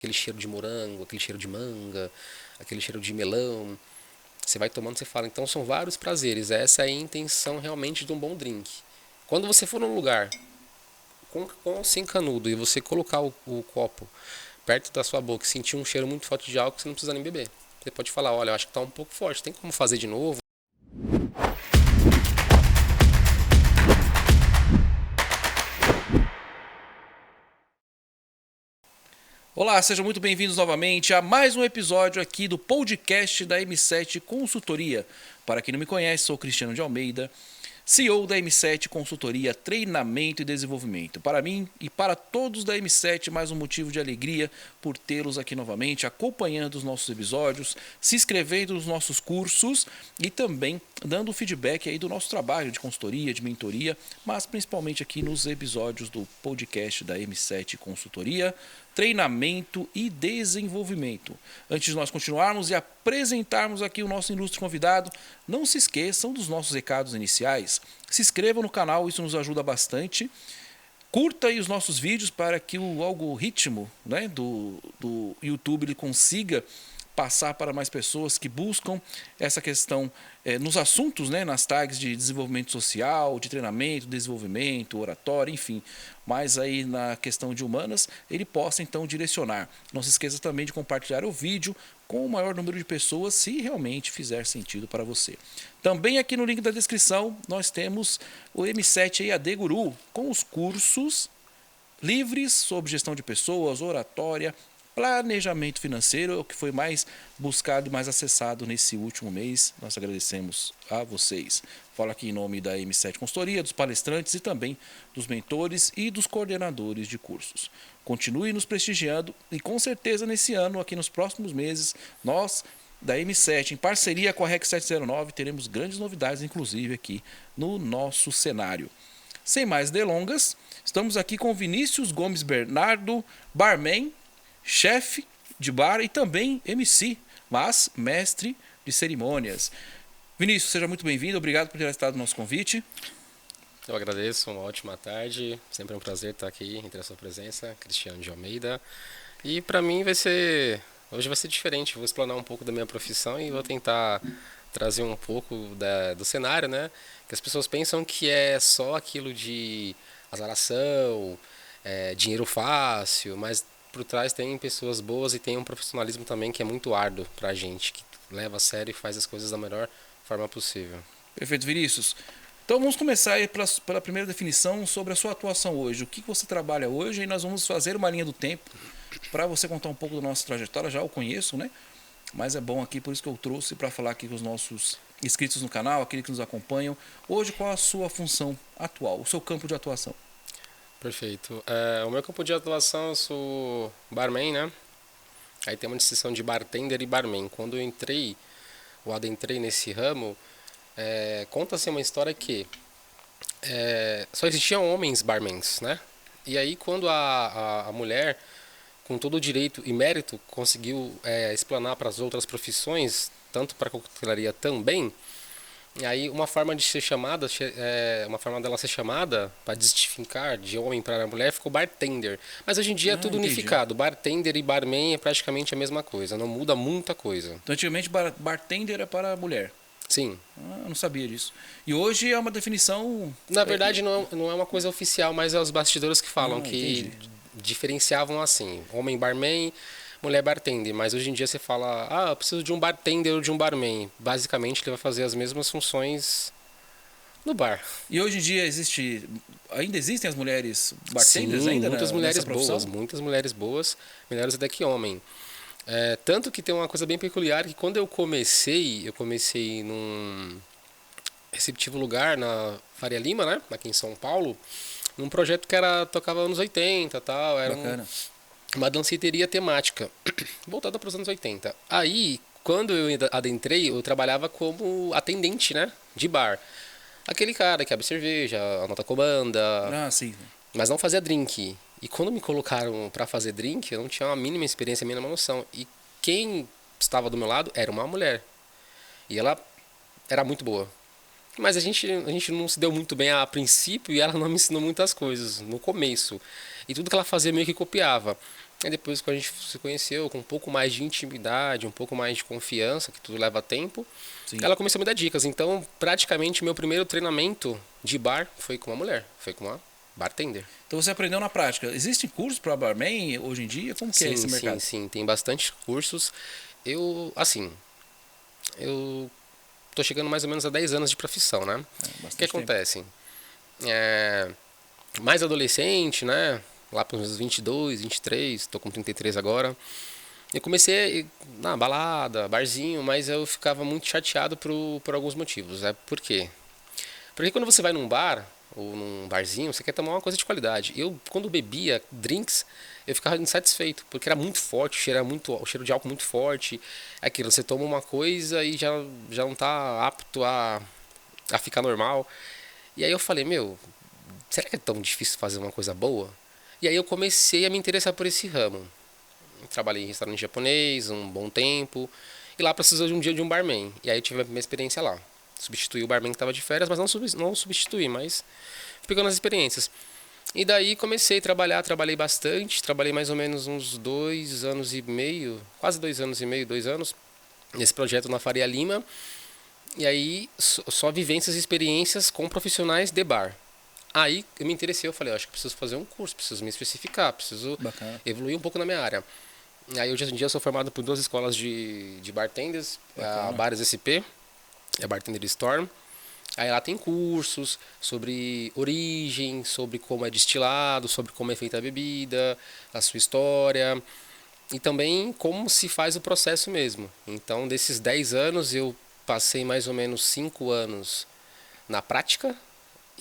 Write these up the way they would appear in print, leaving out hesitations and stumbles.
aquele cheiro de morango, aquele cheiro de manga, aquele cheiro de melão. Você vai tomando, você fala. Então são vários prazeres. Essa é a intenção realmente de um bom drink. Quando você for num lugar com sem canudo e você colocar o copo perto da sua boca e sentir um cheiro muito forte de álcool, você não precisa nem beber. Você pode falar, olha, eu acho que está um pouco forte, tem como fazer de novo? Olá, sejam muito bem-vindos novamente a mais um episódio aqui do podcast da M7 Consultoria. Para quem não me conhece, sou Cristiano de Almeida, CEO da M7 Consultoria, Treinamento e Desenvolvimento. Para mim e para todos da M7, mais um motivo de alegria por tê-los aqui novamente, acompanhando os nossos episódios, se inscrevendo nos nossos cursos e também dando feedback aí do nosso trabalho de consultoria, de mentoria, mas principalmente aqui nos episódios do podcast da M7 Consultoria, Treinamento e Desenvolvimento. Antes de nós continuarmos e apresentarmos aqui o nosso ilustre convidado, não se esqueçam dos nossos recados iniciais. Se inscrevam no canal, isso nos ajuda bastante. Curta aí os nossos vídeos para que o algoritmo, né, do YouTube ele consiga passar para mais pessoas que buscam essa questão nos assuntos, né, nas tags de desenvolvimento social, de treinamento, desenvolvimento, oratória, enfim. Mas aí na questão de humanas, ele possa então direcionar. Não se esqueça também de compartilhar o vídeo com o maior número de pessoas, se realmente fizer sentido para você. Também aqui no link da descrição, nós temos o M7 EAD Guru, com os cursos livres sobre gestão de pessoas, oratória, planejamento financeiro, é o que foi mais buscado e mais acessado nesse último mês. Nós agradecemos a vocês. Falo aqui em nome da M7 Consultoria, dos palestrantes e também dos mentores e dos coordenadores de cursos. Continue nos prestigiando e com certeza nesse ano, aqui nos próximos meses, nós da M7, em parceria com a REC 709, teremos grandes novidades, inclusive aqui no nosso cenário. Sem mais delongas, estamos aqui com Vinícius Gomes Bernardo, barman, chefe de bar e também MC, mas mestre de cerimônias. Vinícius, seja muito bem-vindo, obrigado por ter aceitado o nosso convite. Eu agradeço, uma ótima tarde. Sempre é um prazer estar aqui entre a sua presença, Cristiano de Almeida. E para mim hoje vai ser diferente. Vou explanar um pouco da minha profissão e vou tentar trazer um pouco do cenário, né? Que as pessoas pensam que é só aquilo de azaração, dinheiro fácil, mas por trás tem pessoas boas e tem um profissionalismo também que é muito árduo pra gente, que leva a sério e faz as coisas da melhor forma possível. Perfeito, Vinícius. Então vamos começar aí pela primeira definição sobre a sua atuação hoje. O que você trabalha hoje e nós vamos fazer uma linha do tempo para você contar um pouco da nossa trajetória. Já o conheço, né? Mas é bom aqui, por isso que eu trouxe para falar aqui com os nossos inscritos no canal, aqueles que nos acompanham. Hoje, qual a sua função atual, o seu campo de atuação? Perfeito. O meu campo de atuação, eu sou barman, né? Aí tem uma distinção de bartender e barman. Quando eu adentrei nesse ramo, conta-se uma história que só existiam homens barmans, né? E aí quando a mulher, com todo o direito e mérito, conseguiu explanar para as outras profissões, tanto para a coquetelaria também, e aí uma forma de ser chamada, uma forma dela ser chamada, para distinguir de homem para mulher, ficou bartender. Mas hoje em dia é tudo Entendi. unificado. Bartender e barman é praticamente a mesma coisa, não muda muita coisa. Então, antigamente, bartender era para mulher. Sim. Eu não sabia disso. E hoje é uma definição. Na verdade não é uma coisa oficial, mas é os bastidores que falam que Entendi. diferenciavam assim, homem barman, mulher bartender, mas hoje em dia você fala, eu preciso de um bartender ou de um barman. Basicamente ele vai fazer as mesmas funções no bar. E hoje em dia ainda existem as mulheres bartenders Sim, ainda muitas nessa mulheres boas, profissão? melhores até que homem. Tanto que tem uma coisa bem peculiar que quando eu comecei num receptivo lugar na Faria Lima, né, aqui em São Paulo, num projeto que tocava anos 80 tal, era Bacana. uma danceteria temática, voltada para os anos 80. Aí, quando eu adentrei, eu trabalhava como atendente, né, de bar. Aquele cara que abre cerveja, anota comanda, Ah, sim. mas não fazia drink. E quando me colocaram para fazer drink, eu não tinha a mínima experiência, a mínima noção. E quem estava do meu lado era uma mulher. E ela era muito boa. Mas a gente não se deu muito bem a princípio e ela não me ensinou muitas coisas no começo. E tudo que ela fazia meio que copiava. Aí depois que a gente se conheceu, com um pouco mais de intimidade, um pouco mais de confiança, que tudo leva tempo, Sim. ela começou a me dar dicas. Então, praticamente, meu primeiro treinamento de bar foi com uma mulher, foi com uma bartender. Então você aprendeu na prática. Existem cursos para barman hoje em dia? Como que é esse Sim, mercado? sim, tem bastante cursos. Eu tô chegando mais ou menos a 10 anos de profissão, né? O que Bastante tempo. acontece? É, mais adolescente, né? Lá para uns 22, 23, tô com 33 agora. Eu comecei na balada, barzinho, mas eu ficava muito chateado por alguns motivos. Por quê? Porque quando você vai num bar ou num barzinho, você quer tomar uma coisa de qualidade. Eu, quando bebia drinks, eu ficava insatisfeito, porque era muito forte, o cheiro de álcool muito forte. É aquilo, você toma uma coisa e já não está apto a ficar normal. E aí eu falei, meu, será que é tão difícil fazer uma coisa boa? E aí eu comecei a me interessar por esse ramo. Trabalhei em restaurante japonês um bom tempo. E lá precisou de um dia de um barman. E aí eu tive a minha experiência lá. Substituí o barman que estava de férias, mas não substituí, mas pegando as experiências. E daí comecei a trabalhar, trabalhei bastante, trabalhei mais ou menos uns 2 anos e meio, quase 2 anos e meio, 2 anos, nesse projeto na Faria Lima. E aí só vivências e experiências com profissionais de bar. Aí eu me interessei, eu falei, acho que preciso fazer um curso, preciso me especificar, preciso Bacana. evoluir um pouco na minha área. Aí hoje em dia eu sou formado por 2 escolas de bartenders, a Bacana. Bares SP, a Bartender Storm. Aí lá tem cursos sobre origem, sobre como é destilado, sobre como é feita a bebida, a sua história e também como se faz o processo mesmo. Então, desses 10 anos, eu passei mais ou menos 5 anos na prática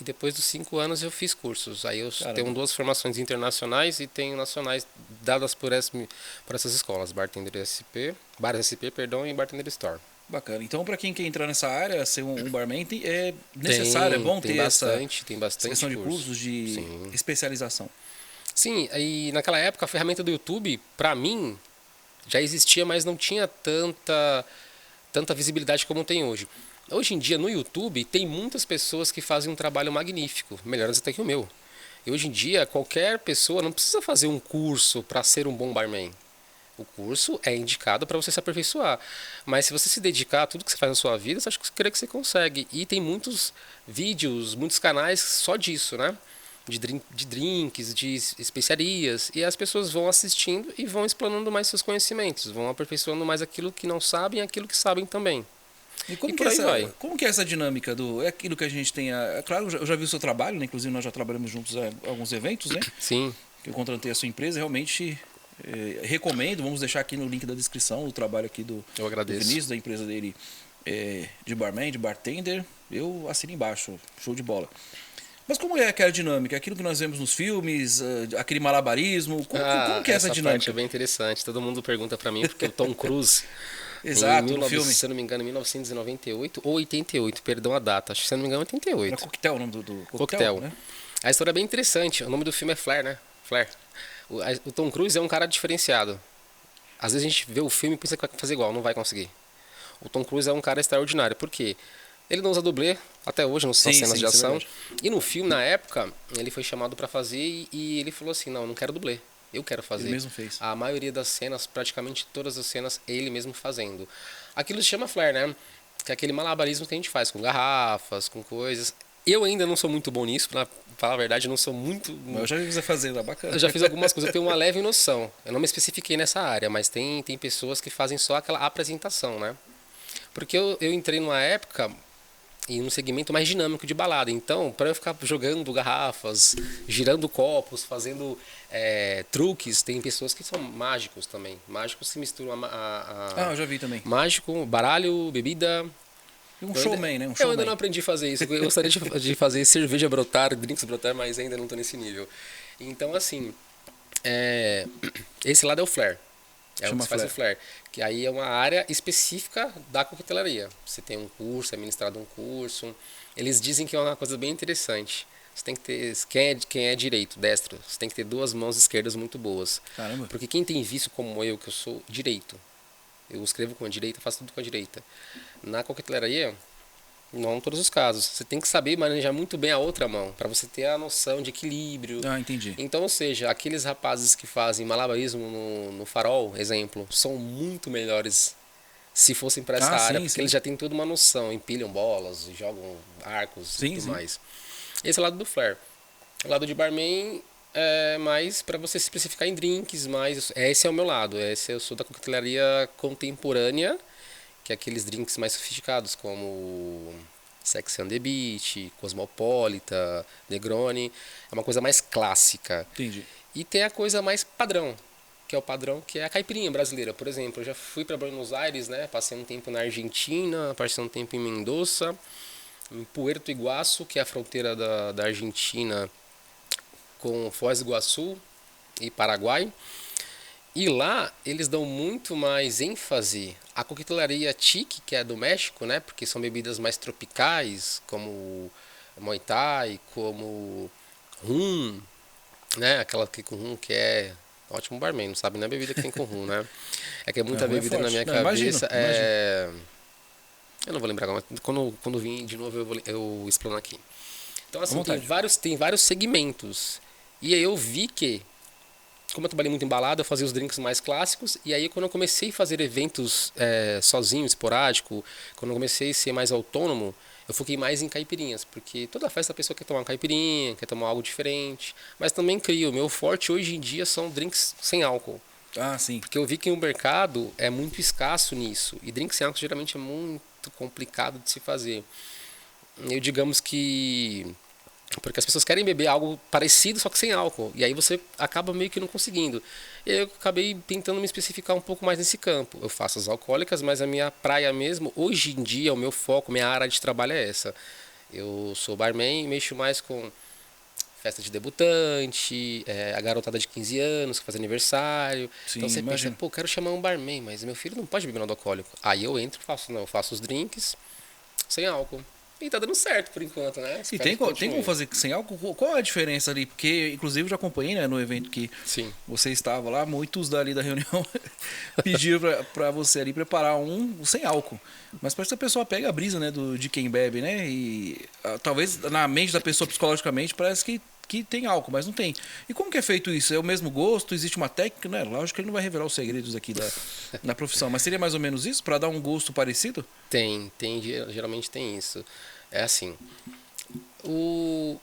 e depois dos 5 anos eu fiz cursos. Aí eu tenho Caramba. 2 formações internacionais e tenho nacionais dadas por essas escolas, Bartender SP, Bares SP, perdão, e Bartender Store. Bacana. Então, para quem quer entrar nessa área, ser um barman, é necessário, é bom ter essa Tem questão bastante de curso. cursos de Sim. especialização. Sim, e naquela época a ferramenta do YouTube, pra mim, já existia, mas não tinha tanta visibilidade como tem hoje. Hoje em dia no YouTube tem muitas pessoas que fazem um trabalho magnífico, melhores até que o meu. E hoje em dia qualquer pessoa não precisa fazer um curso para ser um bom barman. O curso é indicado para você se aperfeiçoar. Mas se você se dedicar a tudo que você faz na sua vida, você acha que creio que você consegue. E tem muitos vídeos, muitos canais só disso, né? De drinks, de especiarias. E as pessoas vão assistindo e vão explanando mais seus conhecimentos. Vão aperfeiçoando mais aquilo que não sabem e aquilo que sabem também. E E por aí vai. como que é essa dinâmica do. É aquilo que a gente tem. É claro, eu já vi o seu trabalho, né? Inclusive nós já trabalhamos juntos em alguns eventos, né? Sim, Que eu contratei a sua empresa, realmente recomendo, vamos deixar aqui no link da descrição o trabalho aqui eu do agradeço. Vinícius, da empresa dele de barman, de bartender. Eu assino embaixo, show de bola. Mas como é aquela dinâmica? Aquilo que nós vemos nos filmes, aquele malabarismo, como que é essa Essa parte é dinâmica? bem interessante. Todo mundo pergunta pra mim porque o Tom Cruise, em Exato, no filme. se eu não me engano, em 1998 ou 88, perdão a data, acho que se eu não me engano, Era 88. Coquetel o nome do coquetel, Coquetel. né? A história é bem interessante. O nome do filme é Flair, né? Flair. O Tom Cruise é um cara diferenciado. Às vezes a gente vê o filme e pensa que vai fazer igual, não vai conseguir. O Tom Cruise é um cara extraordinário. Por quê? Ele não usa dublê até hoje nas Sim, cenas sim, de isso é ação. verdade. E no filme, na época, ele foi chamado pra fazer e ele falou assim: não, eu não quero dublê. Eu quero Ele fazer. mesmo fez. A maioria das cenas, praticamente todas as cenas, ele mesmo fazendo. Aquilo se chama flair, né? Que é aquele malabarismo que a gente faz com garrafas, com coisas. Eu ainda não sou muito bom nisso, pra falar a verdade, eu não sou muito. Mas eu já vi você fazendo, é Eu bacana. já fiz algumas coisas, eu tenho uma leve noção. Eu não me especifiquei nessa área, mas tem pessoas que fazem só aquela apresentação, né? Porque eu entrei numa época e num segmento mais dinâmico de balada. Então, para eu ficar jogando garrafas, girando copos, fazendo truques, tem pessoas que são mágicos também. Mágicos que misturam Ah, eu já vi também. mágico, baralho, bebida. E um Eu ainda, showman, né? Um eu ainda não showman. aprendi a fazer isso. Eu gostaria de fazer cerveja brotar, drinks brotar, mas ainda não estou nesse nível. Então, assim, esse lado é o flair. É o que Chama se faz o Flair. flair. Que aí é uma área específica da coquetelaria. Você tem um curso, é ministrado um curso. Eles dizem que é uma coisa bem interessante. Você tem que ter, quem é direito, destro, você tem que ter 2 mãos esquerdas muito boas. Caramba. Porque quem tem vício como eu, que eu sou direito, eu escrevo com a direita, faço tudo com a direita. Na coquetelaria, Não em todos os casos. Você tem que saber manejar muito bem a outra mão, para você ter a noção de equilíbrio. Ah, entendi. Então, ou seja, aqueles rapazes que fazem malabarismo no farol, exemplo, são muito melhores se fossem para essa área, Sim, porque sim. eles já têm toda uma noção, empilham bolas, jogam arcos e Sim, tudo sim. mais. Esse é o lado do flare. O lado de barman é mais para você se especificar em drinks, mas esse é o meu lado. Esse eu sou da coquetelaria contemporânea, que é aqueles drinks mais sofisticados, como Sex on the Beach, Cosmopolita, Negroni. É uma coisa mais clássica. Entendi. E tem a coisa mais padrão, que é o padrão que é a caipirinha brasileira. Por exemplo, eu já fui para Buenos Aires, né? Passei um tempo na Argentina, passei um tempo em Mendoza, em Puerto Iguaçu, que é a fronteira da Argentina com Foz do Iguaçu e Paraguai. E lá eles dão muito mais ênfase à coquetelaria chique, que é do México, né? Porque são bebidas mais tropicais, como Muay Thai, como rum, né? Aquela que com rum que é ótimo barman, não sabe nem a bebida que tem com rum, né? É que é muita Não, é bebida na forte. minha Não, imagino, cabeça. imagino. Eu não vou lembrar agora, mas quando vir de novo eu explano aqui. Então À assim, vontade. tem vários segmentos. E aí eu vi que, como eu trabalhei muito em balada, eu fazia os drinks mais clássicos. E aí quando eu comecei a fazer eventos sozinho, esporádico, quando eu comecei a ser mais autônomo, eu foquei mais em caipirinhas. Porque toda festa a pessoa quer tomar uma caipirinha, quer tomar algo diferente. Mas também crio. O meu forte hoje em dia são drinks sem álcool. Ah, sim. Porque eu vi que o mercado é muito escasso nisso. E drink sem álcool geralmente é muito complicado de se fazer. Eu digamos que porque as pessoas querem beber algo parecido, só que sem álcool. E aí você acaba meio que não conseguindo. E eu acabei tentando me especificar um pouco mais nesse campo. Eu faço as alcoólicas, mas a minha praia mesmo, hoje em dia, o meu foco, minha área de trabalho é essa. Eu sou barman e mexo mais com festa de debutante, a garotada de 15 anos que faz aniversário. Sim, Então você pensa, imagino. pô, quero chamar um barman, mas meu filho não pode beber nada alcoólico. Aí eu entro e faço, não, eu faço os drinks sem álcool. E tá dando certo por enquanto, né? E Espero que tem como continue. fazer sem álcool? Qual a diferença ali? Porque, inclusive, eu já acompanhei, né, no evento que Sim. você estava lá, muitos dali da reunião pediram pra você ali preparar um sem álcool. Mas parece que a pessoa pega a brisa, né, de quem bebe, né? E talvez na mente da pessoa psicologicamente parece que tem álcool, mas não tem. E como que é feito isso? É o mesmo gosto? Existe uma técnica? Né? Lógico que ele não vai revelar os segredos aqui da profissão, mas seria mais ou menos isso? Para dar um gosto parecido? Geralmente tem isso. É assim, o-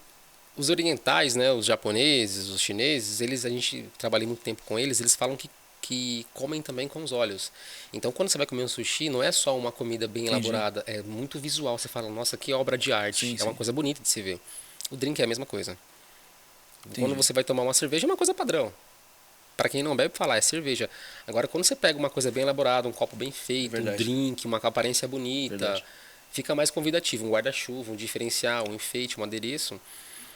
os orientais, né, os japoneses, os chineses, a gente trabalha muito tempo com eles, eles falam que comem também com os olhos. Então, quando você vai comer um sushi, não é só uma comida bem Entendi. elaborada, é muito visual. Você fala, nossa, que obra de arte. Sim, É uma sim. coisa bonita de se ver. O drink é a mesma coisa. Quando Entendi. você vai tomar uma cerveja, é uma coisa padrão. Para quem não bebe, falar é cerveja. Agora, quando você pega uma coisa bem elaborada, um copo bem feito, um Verdade. drink, uma aparência bonita, Verdade. fica mais convidativo. Um guarda-chuva, um diferencial, um enfeite, um adereço.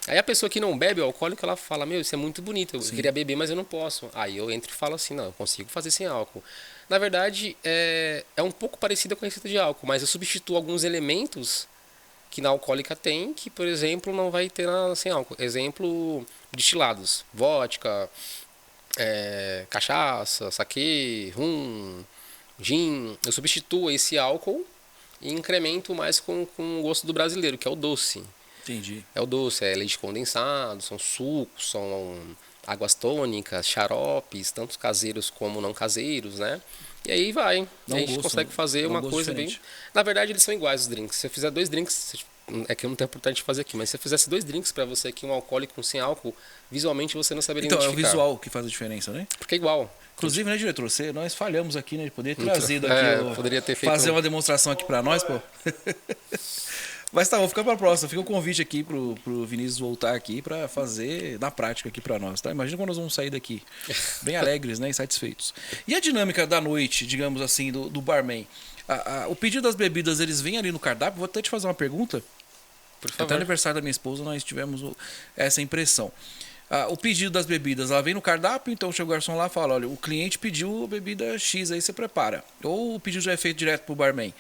Aí a pessoa que não bebe o alcoólico, ela fala, meu, isso é muito bonito, eu Sim. queria beber, mas eu não posso. Aí eu entro e falo assim, não, eu consigo fazer sem álcool. Na verdade, é um pouco parecida com a receita de álcool, mas eu substituo alguns elementos que na alcoólica tem, que, por exemplo, não vai ter sem álcool. Exemplo, destilados, vodka, cachaça, saquê, rum, gin. Eu substituo esse álcool e incremento mais com o gosto do brasileiro, que é o doce. Entendi. É o doce, é leite condensado, são sucos, são águas tônicas, xaropes, tanto caseiros como não caseiros, né? E aí vai. Dá A um gente gosto, consegue fazer dá um uma gosto coisa diferente. bem. Na verdade, eles são iguais os drinks. Se eu fizer dois drinks, é que eu não tenho oportunidade de fazer aqui, mas se eu fizesse dois drinks pra você aqui, um alcoólico e um sem álcool, visualmente você não saberia Então, é o identificar. visual que faz a diferença, né? Porque é igual. Inclusive, né, diretor? Nós falhamos aqui, né? De poder ter trazido aqui, Poderia ter feito fazer uma demonstração aqui pra nós, pô. Mas tá, vou ficar pra próxima. Fica o convite aqui pro Vinícius voltar aqui pra fazer na prática aqui pra nós, tá? Imagina quando nós vamos sair daqui bem alegres, né? E satisfeitos. E a dinâmica da noite, digamos assim, do barman? O pedido das bebidas, eles vêm ali no cardápio? Vou até te fazer uma pergunta. Por Até o favor. aniversário da minha esposa nós tivemos essa impressão. O pedido das bebidas, ela vem no cardápio, então chega o garçom lá e fala, olha, o cliente pediu a bebida X, aí você prepara. Ou o pedido já é feito direto pro barman.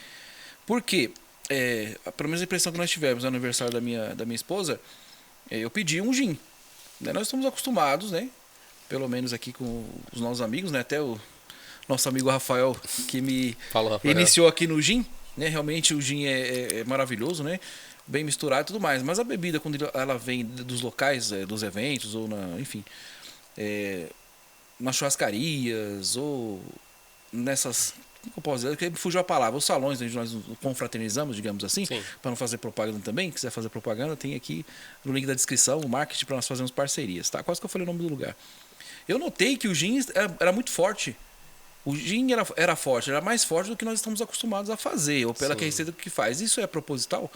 Por quê? Pelo menos a impressão que nós tivemos no aniversário da minha esposa, eu pedi um gin. Né? Nós estamos acostumados, né? Pelo menos aqui com os nossos amigos, né? Até o nosso amigo Rafael, que me Fala, Rafael. iniciou aqui no gin, né? Realmente o gin é maravilhoso, né? Bem misturado e tudo mais. Mas a bebida, quando ela vem dos locais, dos eventos, ou enfim, é, nas churrascarias, ou nessas. Como eu posso dizer? Que fugiu a palavra. Os salões onde nós confraternizamos, digamos assim, Sim. para não fazer propaganda também. Quiser fazer propaganda, tem aqui no link da descrição o marketing para nós fazermos parcerias, tá? Quase que eu falei o nome do lugar. Eu notei que o gin era muito forte. O gin era forte, era mais forte do que nós estamos acostumados a fazer, ou pela Sim. receita que faz. Isso é proposital?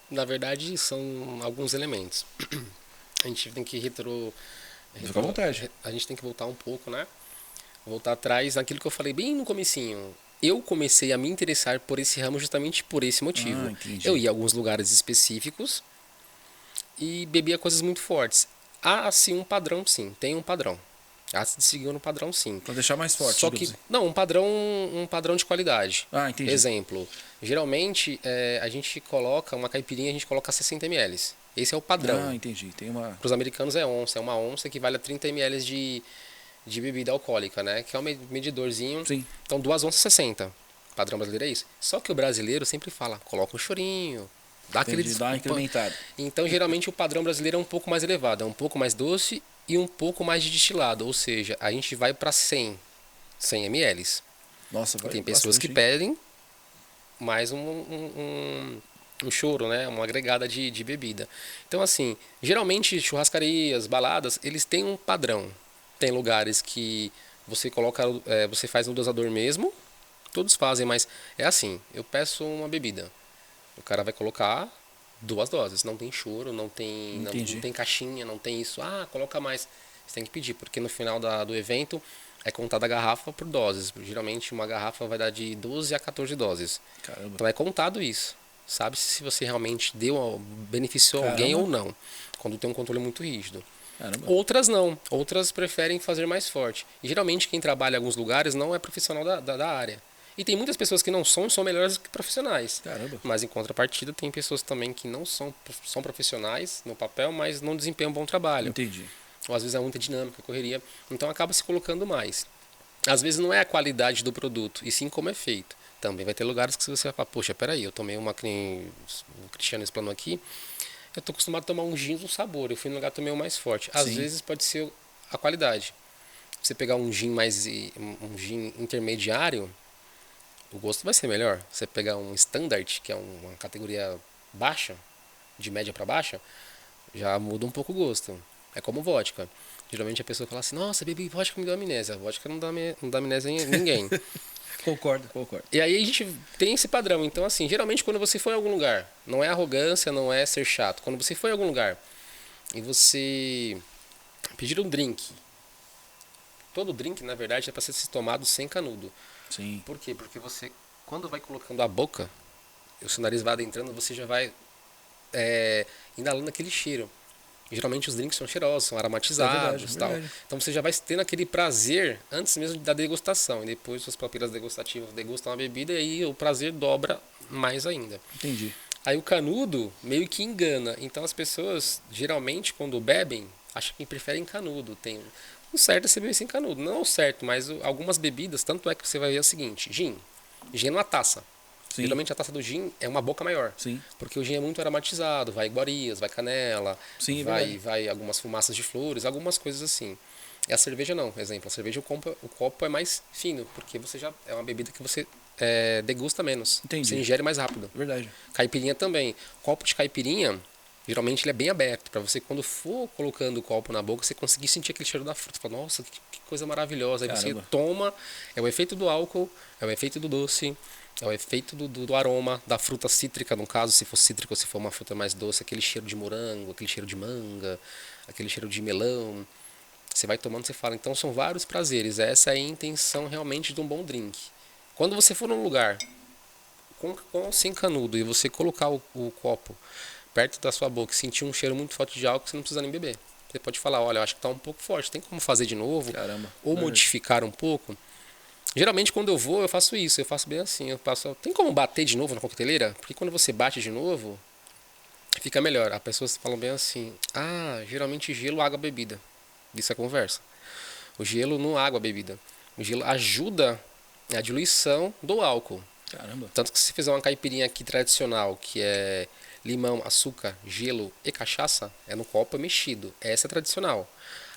Na verdade, são alguns elementos. A gente tem que Fica à vontade. a gente tem que voltar um pouco, né? Voltar atrás naquilo que eu falei bem no comecinho. Eu comecei a me interessar por esse ramo justamente por esse motivo. Entendi. Eu ia a alguns lugares específicos e bebia coisas muito fortes. Há sim um padrão, sim, tem um padrão. Há se seguir no padrão, sim. Para deixar mais forte. Só que não, um padrão de qualidade. Entendi. Exemplo, geralmente a gente coloca uma caipirinha, a gente coloca 60 ml. Esse é o padrão. Entendi. Tem uma. Para os americanos é onça, é uma onça que vale a 30 ml de bebida alcoólica, né? Que é um medidorzinho. Sim. Então 2 onças 60. Padrão brasileiro é isso. Só que o brasileiro sempre fala, coloca um chorinho, dá aquele Entendi. Dá uma incrementada. Então geralmente o padrão brasileiro é um pouco mais elevado, é um pouco mais doce e um pouco mais de destilado, ou seja, a gente vai para 100 ml. Nossa, vai Tem pessoas que pedem mais um choro, né? Uma agregada de bebida. Então assim, geralmente churrascarias, baladas, eles têm um padrão. Tem lugares que você coloca, você faz no dosador mesmo, todos fazem, mas é assim, eu peço uma bebida, o cara vai colocar 2 doses, não tem choro, não tem caixinha, não tem isso, coloca mais. Você tem que pedir, porque no final do evento é contada a garrafa por doses. Geralmente uma garrafa vai dar de 12 a 14 doses. Caramba. Então é contado isso. Sabe se você realmente beneficiou alguém ou não. Quando tem um controle muito rígido. Caramba. Outras não. Outras preferem fazer mais forte. E geralmente quem trabalha em alguns lugares não é profissional da área. E tem muitas pessoas que não são melhores que profissionais. Caramba. Mas em contrapartida tem pessoas também que não são profissionais no papel, mas não desempenham um bom trabalho. Entendi. Ou às vezes é muita dinâmica, correria. Então acaba se colocando mais. Às vezes não é a qualidade do produto, e sim como é feito. Também vai ter lugares que você vai falar, poxa, peraí, eu tomei uma que o Cristiano explanou aqui, eu estou acostumado a tomar um gin do sabor, eu fui no lugar tomei um mais forte. Às vezes pode ser a qualidade. Você pegar um gin um gin intermediário, o gosto vai ser melhor. Você pegar um standard, que é uma categoria baixa, de média para baixa, já muda um pouco o gosto. É como vodka. Geralmente a pessoa fala assim, nossa, bebi vodka, me deu amnésia. A vodka não dá amnésia em ninguém. Concordo. E aí a gente tem esse padrão. Então, assim, geralmente quando você for em algum lugar, não é arrogância, não é ser chato. Quando você for em algum lugar e você pedir um drink, todo drink, na verdade, é para ser tomado sem canudo. Sim. Por quê? Porque você, quando vai colocando a boca, o seu nariz vai adentrando, você já vai inalando aquele cheiro. Geralmente os drinks são cheirosos, são aromatizados e tal. Então você já vai tendo aquele prazer antes mesmo da degustação. E depois suas papilas degustativas degustam a bebida e aí o prazer dobra mais ainda. Entendi. Aí o canudo meio que engana. Então as pessoas, geralmente, quando bebem, acham que preferem canudo. Tem o certo é você beber sem canudo. Não é o certo, mas algumas bebidas, tanto é que você vai ver o seguinte, gin numa taça. Sim. Geralmente a taça do gin é uma boca maior. Sim. Porque o gin é muito aromatizado, vai iguarias, vai canela, sim, vai algumas fumaças de flores, algumas coisas assim. E a cerveja não, por exemplo, a cerveja o copo é mais fino, porque você já é uma bebida que você degusta menos. Entendi. Você ingere mais rápido. Verdade. Caipirinha também. Copo de caipirinha, geralmente ele é bem aberto, para você quando for colocando o copo na boca, você conseguir sentir aquele cheiro da fruta. Fala, nossa, que coisa maravilhosa. Aí você toma, é o efeito do álcool, é o efeito do doce, é o efeito do aroma, da fruta cítrica, no caso, se for cítrica ou se for uma fruta mais doce, aquele cheiro de morango, aquele cheiro de manga, aquele cheiro de melão. Você vai tomando, você fala. Então são vários prazeres. Essa é a intenção realmente de um bom drink. Quando você for num lugar sem canudo e você colocar o copo perto da sua boca e sentir um cheiro muito forte de álcool, você não precisa nem beber. Você pode falar, olha, eu acho que está um pouco forte, tem como fazer de novo? Caramba. Ou modificar um pouco? Geralmente quando eu vou, eu faço isso, eu faço bem assim, tem como bater de novo na coqueteleira? Porque quando você bate de novo, fica melhor. As pessoas falam bem assim, geralmente gelo, água, bebida. Isso é conversa. O gelo não água, bebida. O gelo ajuda a diluição do álcool. Caramba. Tanto que se fizer uma caipirinha aqui tradicional, que é limão, açúcar, gelo e cachaça, é no copo mexido. Essa é tradicional.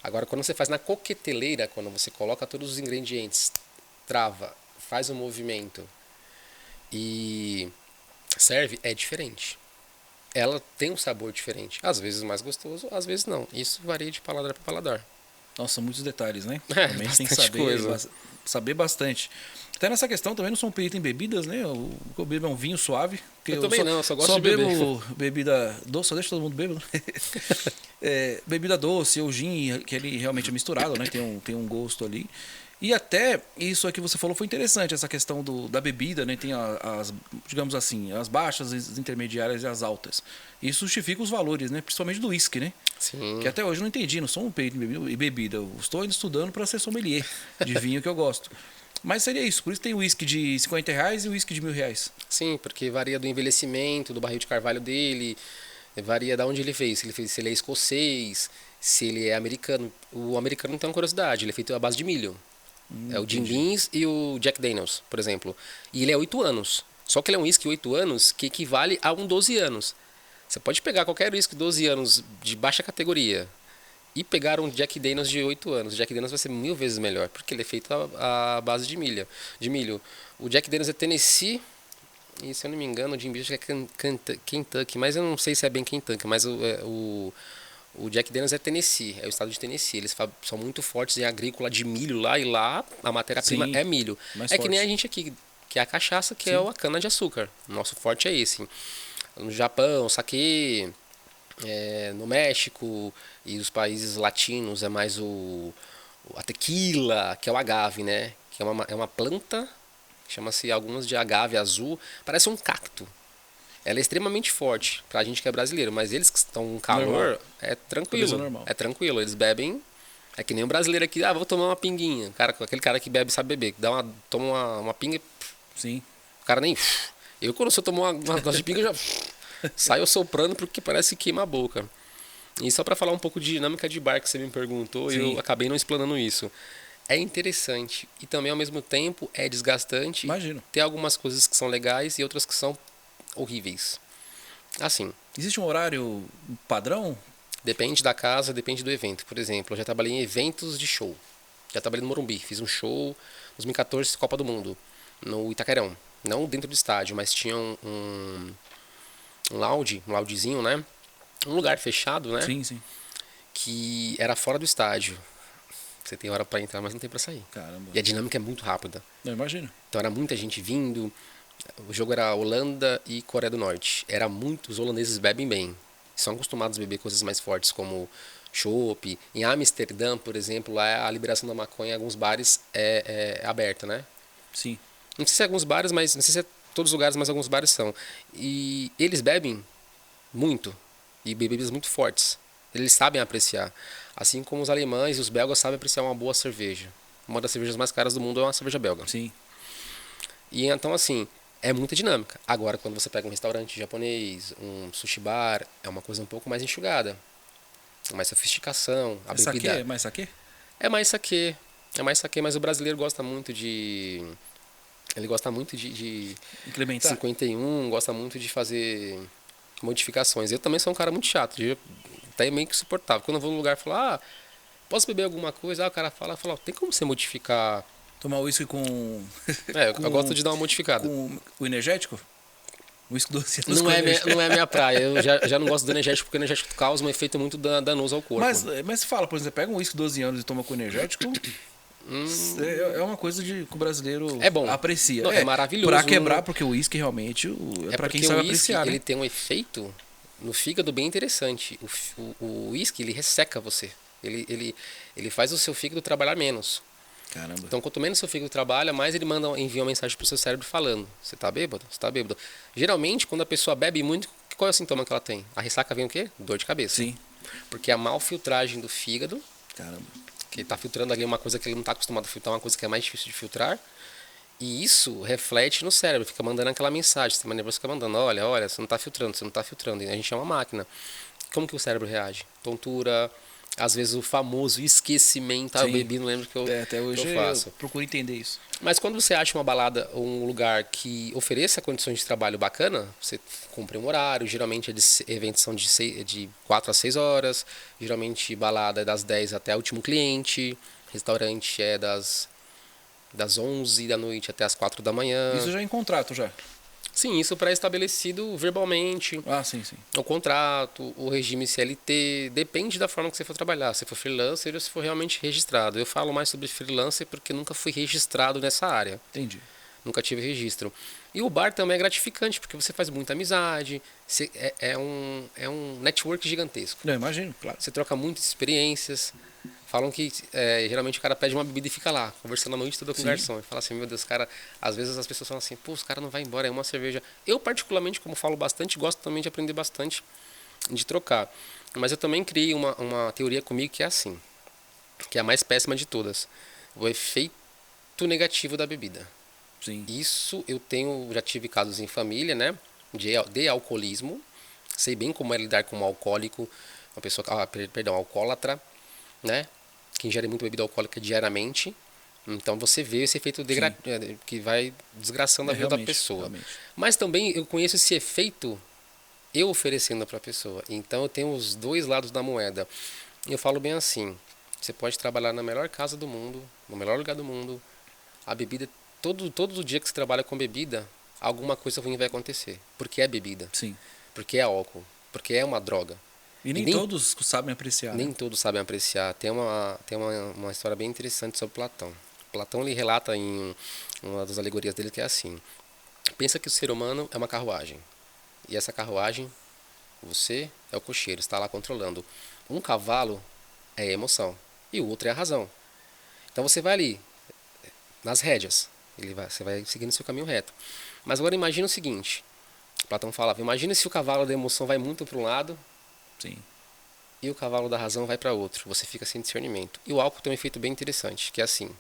Agora, quando você faz na coqueteleira, quando você coloca todos os ingredientes, trava, faz um movimento e serve, é diferente. Ela tem um sabor diferente. Às vezes mais gostoso, às vezes não. Isso varia de paladar para paladar. Nossa, muitos detalhes, né? É, Também a gente tem que bastante coisa. saber bastante. Até nessa questão também não sou um perito em bebidas, né? O que eu bebo é um vinho suave. Porque Eu também não, eu só gosto de bebo beber. bebida doce, só deixa todo mundo bêbado. Bebida doce ou gin, que ele realmente é misturado, né? Tem um gosto ali. E até isso aqui que você falou foi interessante, essa questão da bebida, né? Tem as, digamos assim, as baixas, as intermediárias e as altas. Isso justifica os valores, né? Principalmente do uísque, né? Sim. Que até hoje eu não entendi, não sou um perito em bebida. Eu estou ainda estudando para ser sommelier de vinho que eu gosto. Mas seria isso, por isso tem uísque de R$ 50 e uísque de R$ 1.000. Sim, porque varia do envelhecimento, do barril de carvalho dele, varia de onde ele fez. Se ele é escocês, se ele é americano. O americano não tem uma curiosidade, ele é feito à base de milho. É o Jim Entendi. Beams e o Jack Daniels, por exemplo. E ele é 8 anos. Só que ele é um whisky 8 anos que equivale a um 12 anos. Você pode pegar qualquer whisky 12 anos de baixa categoria e pegar um Jack Daniels de 8 anos. O Jack Daniels vai ser 1000 vezes melhor, porque ele é feito à base de milho. O Jack Daniels é Tennessee, e se eu não me engano, o Jim Beam é Kentucky, mas eu não sei se é bem Kentucky, mas o Jack Daniels é Tennessee, é o estado de Tennessee. Eles são muito fortes em agrícola de milho lá, e lá a matéria-prima Sim, é milho. mais É que nem a forte. gente aqui, que é a cachaça, que é Sim. a cana-de-açúcar. Nosso forte é esse. No Japão, saquê, no México e os países latinos é mais a tequila, que é o agave, né? Que é uma planta, chama-se algumas de agave azul, parece um cacto. Ela é extremamente forte pra gente que é brasileiro, mas eles que estão com calor, Normal. é Beleza, tranquilo. normal. É tranquilo, eles bebem. É que nem o brasileiro aqui, vou tomar uma pinguinha. Cara, aquele cara que bebe sabe beber, que toma uma pinga, Sim. o cara nem. Eu, quando eu tomo uma dose de pinga, eu já saio soprando porque parece que queima a boca. E só pra falar um pouco de dinâmica de bar que você me perguntou, Sim. eu acabei não explanando isso. É interessante e também ao mesmo tempo é desgastante. Imagino. Tem algumas coisas que são legais e outras que são horríveis. Assim, Existe um horário padrão? depende da casa, depende do evento. Por exemplo, eu já trabalhei em eventos de show. Já trabalhei no Morumbi, fiz um show em 2014, Copa do Mundo, no Itaquerão. Não dentro do estádio, mas tinha um loungezinho, né? Um lugar fechado, né? Sim, sim. Que era fora do estádio. Você tem hora pra entrar, mas não tem pra sair. Caramba. E a dinâmica é muito rápida. Não, imagino. Então era muita gente vindo. O jogo era Holanda e Coreia do Norte. Os holandeses bebem bem. São acostumados a beber coisas mais fortes como chopp. Em Amsterdã, por exemplo, lá a liberação da maconha em alguns bares é aberta, né? Sim. Não sei se é alguns bares, mas não sei se é todos os lugares, mas alguns bares são. E eles bebem muito e bebidas muito fortes. Eles sabem apreciar. Assim como os alemães e os belgas sabem apreciar uma boa cerveja. Uma das cervejas mais caras do mundo é uma cerveja belga. Sim. E então, assim, é muita dinâmica. Agora, quando você pega um restaurante japonês, um sushi bar, é uma coisa um pouco mais enxugada. Mais sofisticação. A É saquê? bebida É mais saquê? é mais saquê. É mais saquê, mas o brasileiro gosta muito de. Ele gosta muito de Incrementar? 51, gosta muito de fazer modificações. Eu também sou um cara muito chato, até meio que insuportável. Quando eu vou num lugar e falo, posso beber alguma coisa? O cara fala, tem como você modificar? Tomar uísque com. Eu gosto de dar uma modificada. Com o energético? Uísque 12 anos com Não energético. é minha praia. Eu já não gosto do energético porque o energético causa um efeito muito danoso ao corpo. Mas fala, por exemplo, pega um uísque 12 anos e toma com energético. É uma coisa que o brasileiro É bom. aprecia. Não, é maravilhoso. Pra quebrar, porque o uísque realmente é pra quem porque sabe o uísque, apreciar, né? ele tem um efeito no fígado bem interessante. O uísque, ele resseca você. Ele faz o seu fígado trabalhar menos. Caramba. Então, quanto menos seu fígado trabalha, mais ele envia uma mensagem pro seu cérebro falando: você tá bêbado? Você tá bêbado. Geralmente, quando a pessoa bebe muito, qual é o sintoma que ela tem? A ressaca vem o quê? Dor de cabeça. Sim. Porque a mal filtragem do fígado, Caramba. que ele tá filtrando ali uma coisa que ele não tá acostumado a filtrar, uma coisa que é mais difícil de filtrar. E isso reflete no cérebro, fica mandando aquela mensagem, o sistema nervoso fica mandando: olha, você não tá filtrando, você não tá filtrando. E a gente é uma máquina. Como que o cérebro reage? Tontura, Às vezes o famoso esquecimento, eu Sim. bebi, não lembro Até hoje eu faço. eu procuro entender isso. Mas quando você acha uma balada ou um lugar que ofereça condições de trabalho bacana, você cumpre um horário, geralmente eventos são de 4 a 6 horas, geralmente balada é das 10 até o último cliente, restaurante é das 11 da noite até as 4 da manhã. Isso já é em contrato, já? Sim, isso pré-estabelecido verbalmente, Ah, sim. o contrato, o regime CLT, depende da forma que você for trabalhar, se for freelancer ou se for realmente registrado. Eu falo mais sobre freelancer porque nunca fui registrado nessa área. Entendi. Nunca tive registro. E o bar também é gratificante, porque você faz muita amizade, é um network gigantesco. Não, imagino, claro. Você troca muitas experiências. Falam que geralmente o cara pede uma bebida e fica lá, conversando a noite toda com o garçom. E fala assim, meu Deus, cara, às vezes as pessoas falam assim, pô, os caras não vai embora, é uma cerveja. Eu, particularmente, como falo bastante, gosto também de aprender bastante, de trocar. Mas eu também criei uma teoria comigo que é assim, que é a mais péssima de todas. O efeito negativo da bebida. Sim. Isso já tive casos em família, né, de alcoolismo. Sei bem como é lidar com um alcoólico, uma pessoa, alcoólatra, né, que ingere muita bebida alcoólica diariamente. Então você vê esse efeito que vai desgraçando a vida da pessoa. Realmente. Mas também eu conheço esse efeito eu oferecendo para a pessoa. Então eu tenho os dois lados da moeda. Eu falo bem assim, você pode trabalhar na melhor casa do mundo, no melhor lugar do mundo, a bebida, todo dia que você trabalha com bebida, alguma coisa ruim vai acontecer. Porque é bebida, Sim. porque é álcool, porque é uma droga. E nem todos sabem apreciar. Nem né? todos sabem apreciar. Tem uma história bem interessante sobre Platão. Platão ele relata em uma das alegorias dele que é assim: pensa que o ser humano é uma carruagem. E essa carruagem, você é o cocheiro, está lá controlando. Um cavalo é a emoção e o outro é a razão. Então você vai ali, nas rédeas, você vai seguindo seu caminho reto. Mas agora imagina o seguinte: Platão falava, imagina se o cavalo da emoção vai muito para um lado, Sim. e o cavalo da razão vai para outro. Você fica sem discernimento. E o álcool tem um efeito bem interessante, que é assim: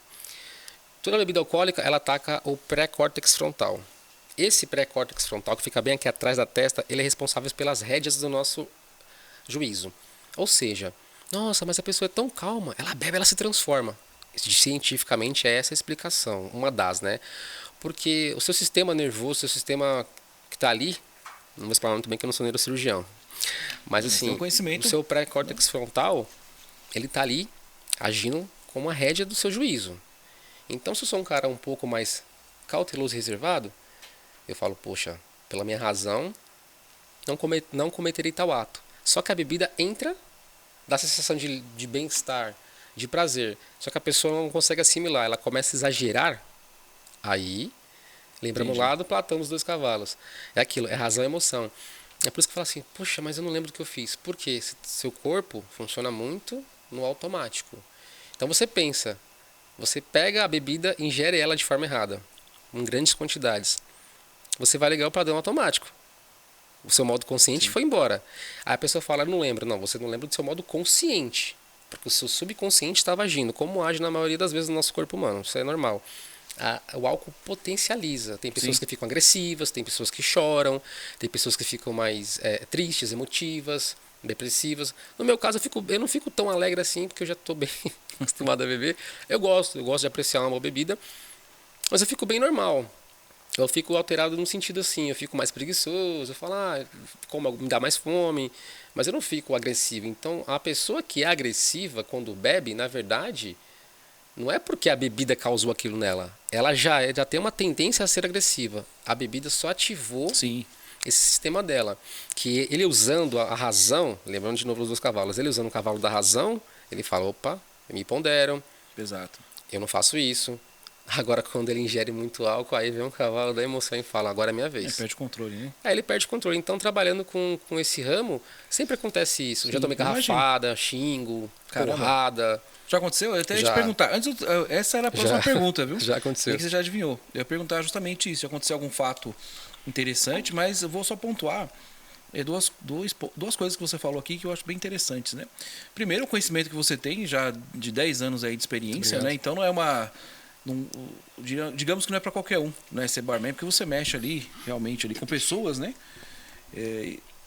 toda bebida alcoólica ela ataca o pré-córtex frontal. Esse pré-córtex frontal, que fica bem aqui atrás da testa, ele é responsável pelas rédeas do nosso juízo. Ou seja, nossa, mas a pessoa é tão calma, ela bebe, ela se transforma. Cientificamente é essa a explicação, uma das, né? Porque o seu sistema nervoso, o seu sistema que está ali, não vou explicar muito bem que eu não sou neurocirurgião, mas assim, o seu pré-córtex frontal, ele está ali agindo como a rédea do seu juízo. Então, se eu sou um cara um pouco mais cauteloso e reservado, eu falo, poxa, pela minha razão, não cometerei tal ato. Só que a bebida entra, dá a sensação de bem-estar, de prazer. Só que a pessoa não consegue assimilar, ela começa a exagerar. Aí, lembramos lá do Platão dos dois cavalos. É aquilo, é razão e emoção. É por isso que eu falo assim, poxa, mas eu não lembro do que eu fiz. Por quê? Seu corpo funciona muito no automático. Então você pensa, você pega a bebida e ingere ela de forma errada, em grandes quantidades. Você vai ligar o padrão automático. O seu modo consciente foi embora. Aí a pessoa fala, não lembro. Não, você não lembra do seu modo consciente. Porque o seu subconsciente estava agindo, como age na maioria das vezes no nosso corpo humano. Isso é normal. O álcool potencializa. Tem pessoas que ficam agressivas, tem pessoas que choram, tem pessoas que ficam mais tristes, emotivas, depressivas. No meu caso, eu não fico tão alegre assim, porque eu já estou bem acostumado a beber. Eu gosto de apreciar uma boa bebida, mas eu fico bem normal. Eu fico alterado no sentido assim, eu fico mais preguiçoso, eu falo, me dá mais fome, mas eu não fico agressivo. Então, a pessoa que é agressiva quando bebe, na verdade, não é porque a bebida causou aquilo nela. Ela já tem uma tendência a ser agressiva. A bebida só ativou esse sistema dela. Que ele usando a razão, lembrando de novo os dois cavalos, ele usando o cavalo da razão, ele fala, opa, me ponderam. Exato. Eu não faço isso. Agora, quando ele ingere muito álcool, aí vem um cavalo da emoção e fala, agora é minha vez. Ele perde controle, né? Ele perde controle. Então, trabalhando com esse ramo, sempre acontece isso. Sim, já tomei garrafada, xingo, porrada. Já aconteceu? Eu até ia te perguntar. Essa era a próxima pergunta, viu? Já aconteceu. Que você já adivinhou. Eu ia perguntar justamente isso. Se aconteceu algum fato interessante, mas eu vou só pontuar duas coisas que você falou aqui que eu acho bem interessantes, né? Primeiro, o conhecimento que você tem já de 10 anos aí de experiência, né? Então não é uma... digamos que não é para qualquer um, né, ser barman, porque você mexe ali realmente ali com pessoas, né,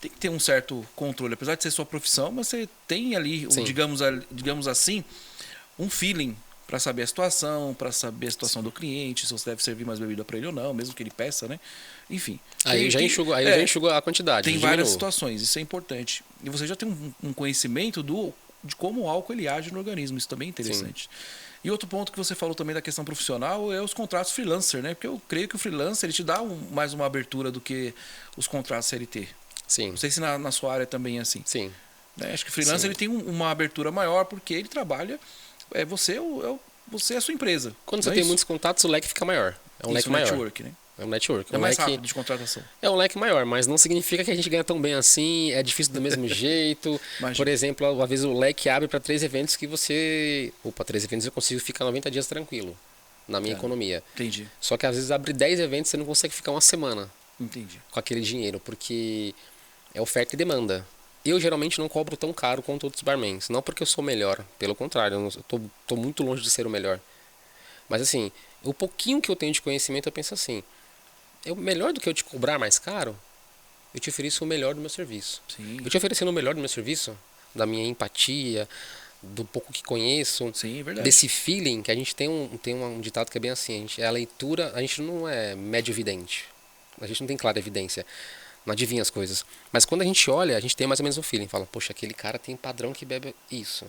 tem que ter um certo controle. Apesar de ser sua profissão, mas você tem ali, Sim. digamos assim, um feeling para saber a situação, para saber a situação do cliente, se você deve servir mais bebida para ele ou não, mesmo que ele peça, né? Enfim. Aí eu já enxugo a quantidade. Tem eu várias diminuo. situações, isso é importante. E você já tem um conhecimento de como o álcool ele age no organismo, isso também é interessante. E outro ponto que você falou também da questão profissional é os contratos freelancer, né? Porque eu creio que o freelancer ele te dá mais uma abertura do que os contratos CLT. Sim, Não sei se na sua área também é assim. sim. Né? Acho que o freelancer Sim. ele tem uma abertura maior porque ele trabalha. Você é a sua empresa. Quando não você é tem isso? muitos contatos, o leque fica maior. É um Isso, leque maior. network, né? É um network. É mais rápido de contratação. É um leque maior, mas não significa que a gente ganha tão bem assim, é difícil do mesmo jeito. Imagina. Por exemplo, às vezes o leque abre para 3 eventos que você. Opa, 3 eventos eu consigo ficar 90 dias tranquilo na minha economia. Entendi. Só que às vezes abre 10 eventos e você não consegue ficar uma semana Entendi. com aquele dinheiro, porque é oferta e demanda. Eu geralmente não cobro tão caro quanto outros barmans. Não porque eu sou melhor, pelo contrário, eu tô muito longe de ser o melhor. Mas assim, o pouquinho que eu tenho de conhecimento, eu penso assim: melhor do que eu te cobrar mais caro, eu te ofereço o melhor do meu serviço. Sim. Eu te oferecendo o melhor do meu serviço, da minha empatia, do pouco que conheço, Sim, é verdade. desse feeling, que a gente tem um ditado que é bem assim: é a leitura, a gente não é médio vidente, a gente não tem clara evidência, não adivinha as coisas. Mas quando a gente olha, a gente tem mais ou menos um feeling, fala: poxa, aquele cara tem padrão que bebe isso.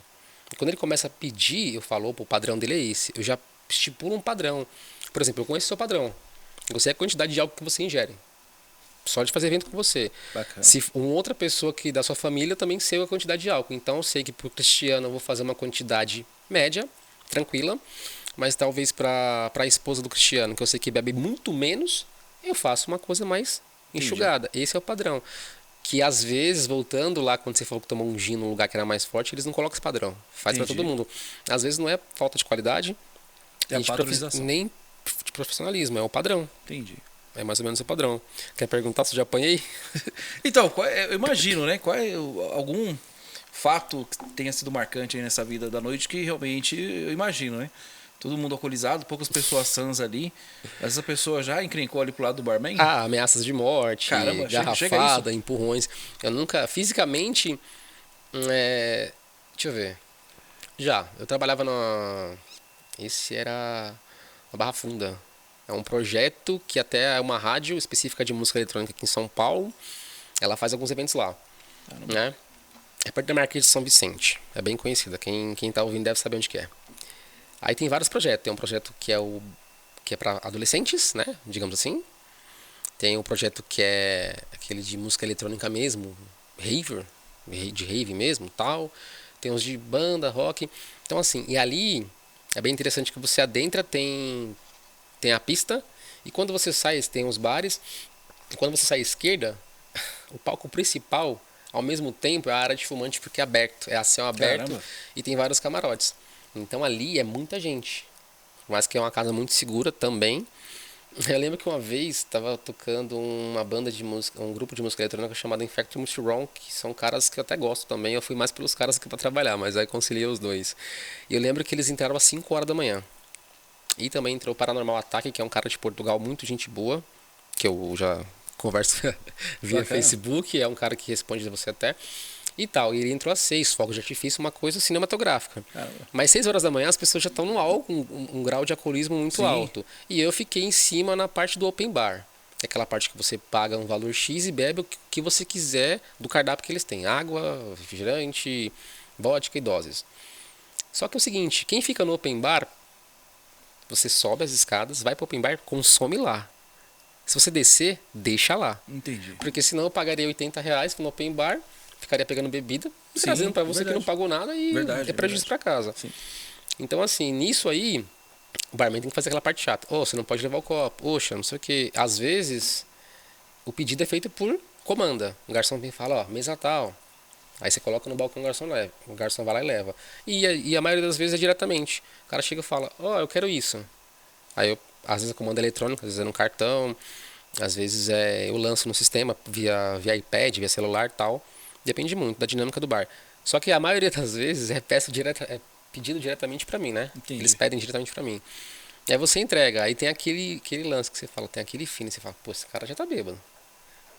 E quando ele começa a pedir, eu falo: opa, o padrão dele é esse. Eu já estipulo um padrão. Por exemplo, eu conheço o seu padrão. Eu sei a quantidade de álcool que você ingere. Só de fazer evento com você. Bacana. Se uma outra pessoa que da sua família também sei a quantidade de álcool. Então eu sei que pro Cristiano eu vou fazer uma quantidade média, tranquila. Mas talvez para a esposa do Cristiano, que eu sei que bebe muito menos, eu faço uma coisa mais enxugada. Esse é o padrão. Que às vezes, voltando lá, quando você falou que tomou um gin num lugar que era mais forte, eles não colocam esse padrão. Faz para todo mundo. Às vezes não é falta de qualidade, É a padronização. nem de profissionalismo, é o padrão. Entendi. É mais ou menos o padrão. Quer perguntar se eu já apanhei? Então, eu imagino, né? Qual é algum fato que tenha sido marcante aí nessa vida da noite que realmente eu imagino, né? Todo mundo alcoolizado, poucas pessoas sãs ali. Mas essa pessoa já encrencou ali pro lado do barman? Ah, ameaças de morte, Caramba, chega garrafada, empurrões. Eu nunca, fisicamente, deixa eu ver. Já, eu trabalhava esse era na Barra Funda. É um projeto que até é uma rádio específica de música eletrônica aqui em São Paulo. Ela faz alguns eventos lá, né? É perto da Marquês de São Vicente. É bem conhecida. Quem tá ouvindo deve saber onde que é. Aí tem vários projetos. Tem um projeto que é para adolescentes, né? Digamos assim. Tem um projeto que é aquele de música eletrônica mesmo, raver, de rave mesmo, tal. Tem uns de banda, rock. Então assim, e ali é bem interessante que você adentra, tem a pista, e quando você sai, tem os bares, e quando você sai à esquerda, o palco principal, ao mesmo tempo, é a área de fumante porque é aberto, é a céu aberto. Caramba. E tem vários camarotes. Então ali é muita gente, mas que é uma casa muito segura também. Eu lembro que uma vez estava tocando uma banda de música, um grupo de música eletrônica chamado Infectious Wrong, que são caras que eu até gosto também. Eu fui mais pelos caras que para trabalhar, mas aí conciliei os dois. E eu lembro que eles entraram às 5 horas da manhã. E também entrou o Paranormal Ataque, que é um cara de Portugal muito gente boa, que eu já converso via Bacana. Facebook, é um cara que responde a você até. E tal, e ele entrou às 6, fogos de artifício, uma coisa cinematográfica. Caramba. Mas 6 horas da manhã as pessoas já estão no álcool, um grau de alcoolismo muito Sim. alto. E eu fiquei em cima na parte do open bar. É aquela parte que você paga um valor X e bebe o que você quiser do cardápio que eles têm. Água, refrigerante, vodka e doses. Só que é o seguinte, quem fica no open bar, você sobe as escadas, vai para o open bar, consome lá. Se você descer, deixa lá. Entendi. Porque senão eu pagaria R$ 80 no open bar, ficaria pegando bebida, e Sim, trazendo para você verdade. que não pagou nada e Verdade, é prejuízo para casa. Sim. Então assim, nisso aí, o barman tem que fazer aquela parte chata. Oh, você não pode levar o copo. Poxa, não sei o que. Às vezes, o pedido é feito por comanda. O garçom vem e fala, ó, mesa tal. Aí você coloca no balcão, o garçom vai lá e leva. E a maioria das vezes é diretamente. O cara chega e fala, ó, eu quero isso. Aí eu, às vezes a comanda é eletrônica, às vezes é no cartão, às vezes eu lanço no sistema via iPad, via celular e tal. Depende muito da dinâmica do bar. Só que a maioria das vezes é pedido diretamente pra mim, né? Entendi. Eles pedem diretamente pra mim. Aí você entrega, aí tem aquele lance que você fala, tem aquele fino, você fala, pô, esse cara já tá bêbado.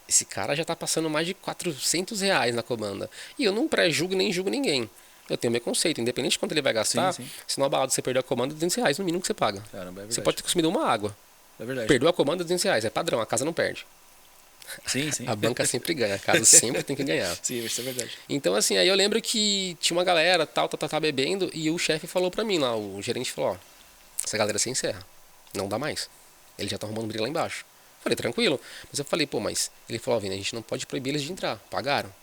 esse cara já tá passando mais de R$ 400 na comanda. E eu não pré-julgo nem julgo ninguém. Eu tenho meu conceito, independente de quanto ele vai gastar, Sim. se numa balada você perder a comanda, R$ 200 no mínimo que você paga. Caramba, é verdade. Você pode ter consumido uma água. É verdade. Perdeu a comanda, R$ 200, é padrão, a casa não perde. Sim. A banca sempre ganha, a casa sempre tem que ganhar. Sim, isso é verdade. Então, assim, aí eu lembro que tinha uma galera, tal, bebendo, e o chefe falou pra mim lá, o gerente falou, ó, essa galera se encerra, não dá mais. Eles já estão arrumando briga lá embaixo. Falei, tranquilo. Mas eu falei, pô, mas ele falou, ó, Vini, a gente não pode proibir eles de entrar, pagaram.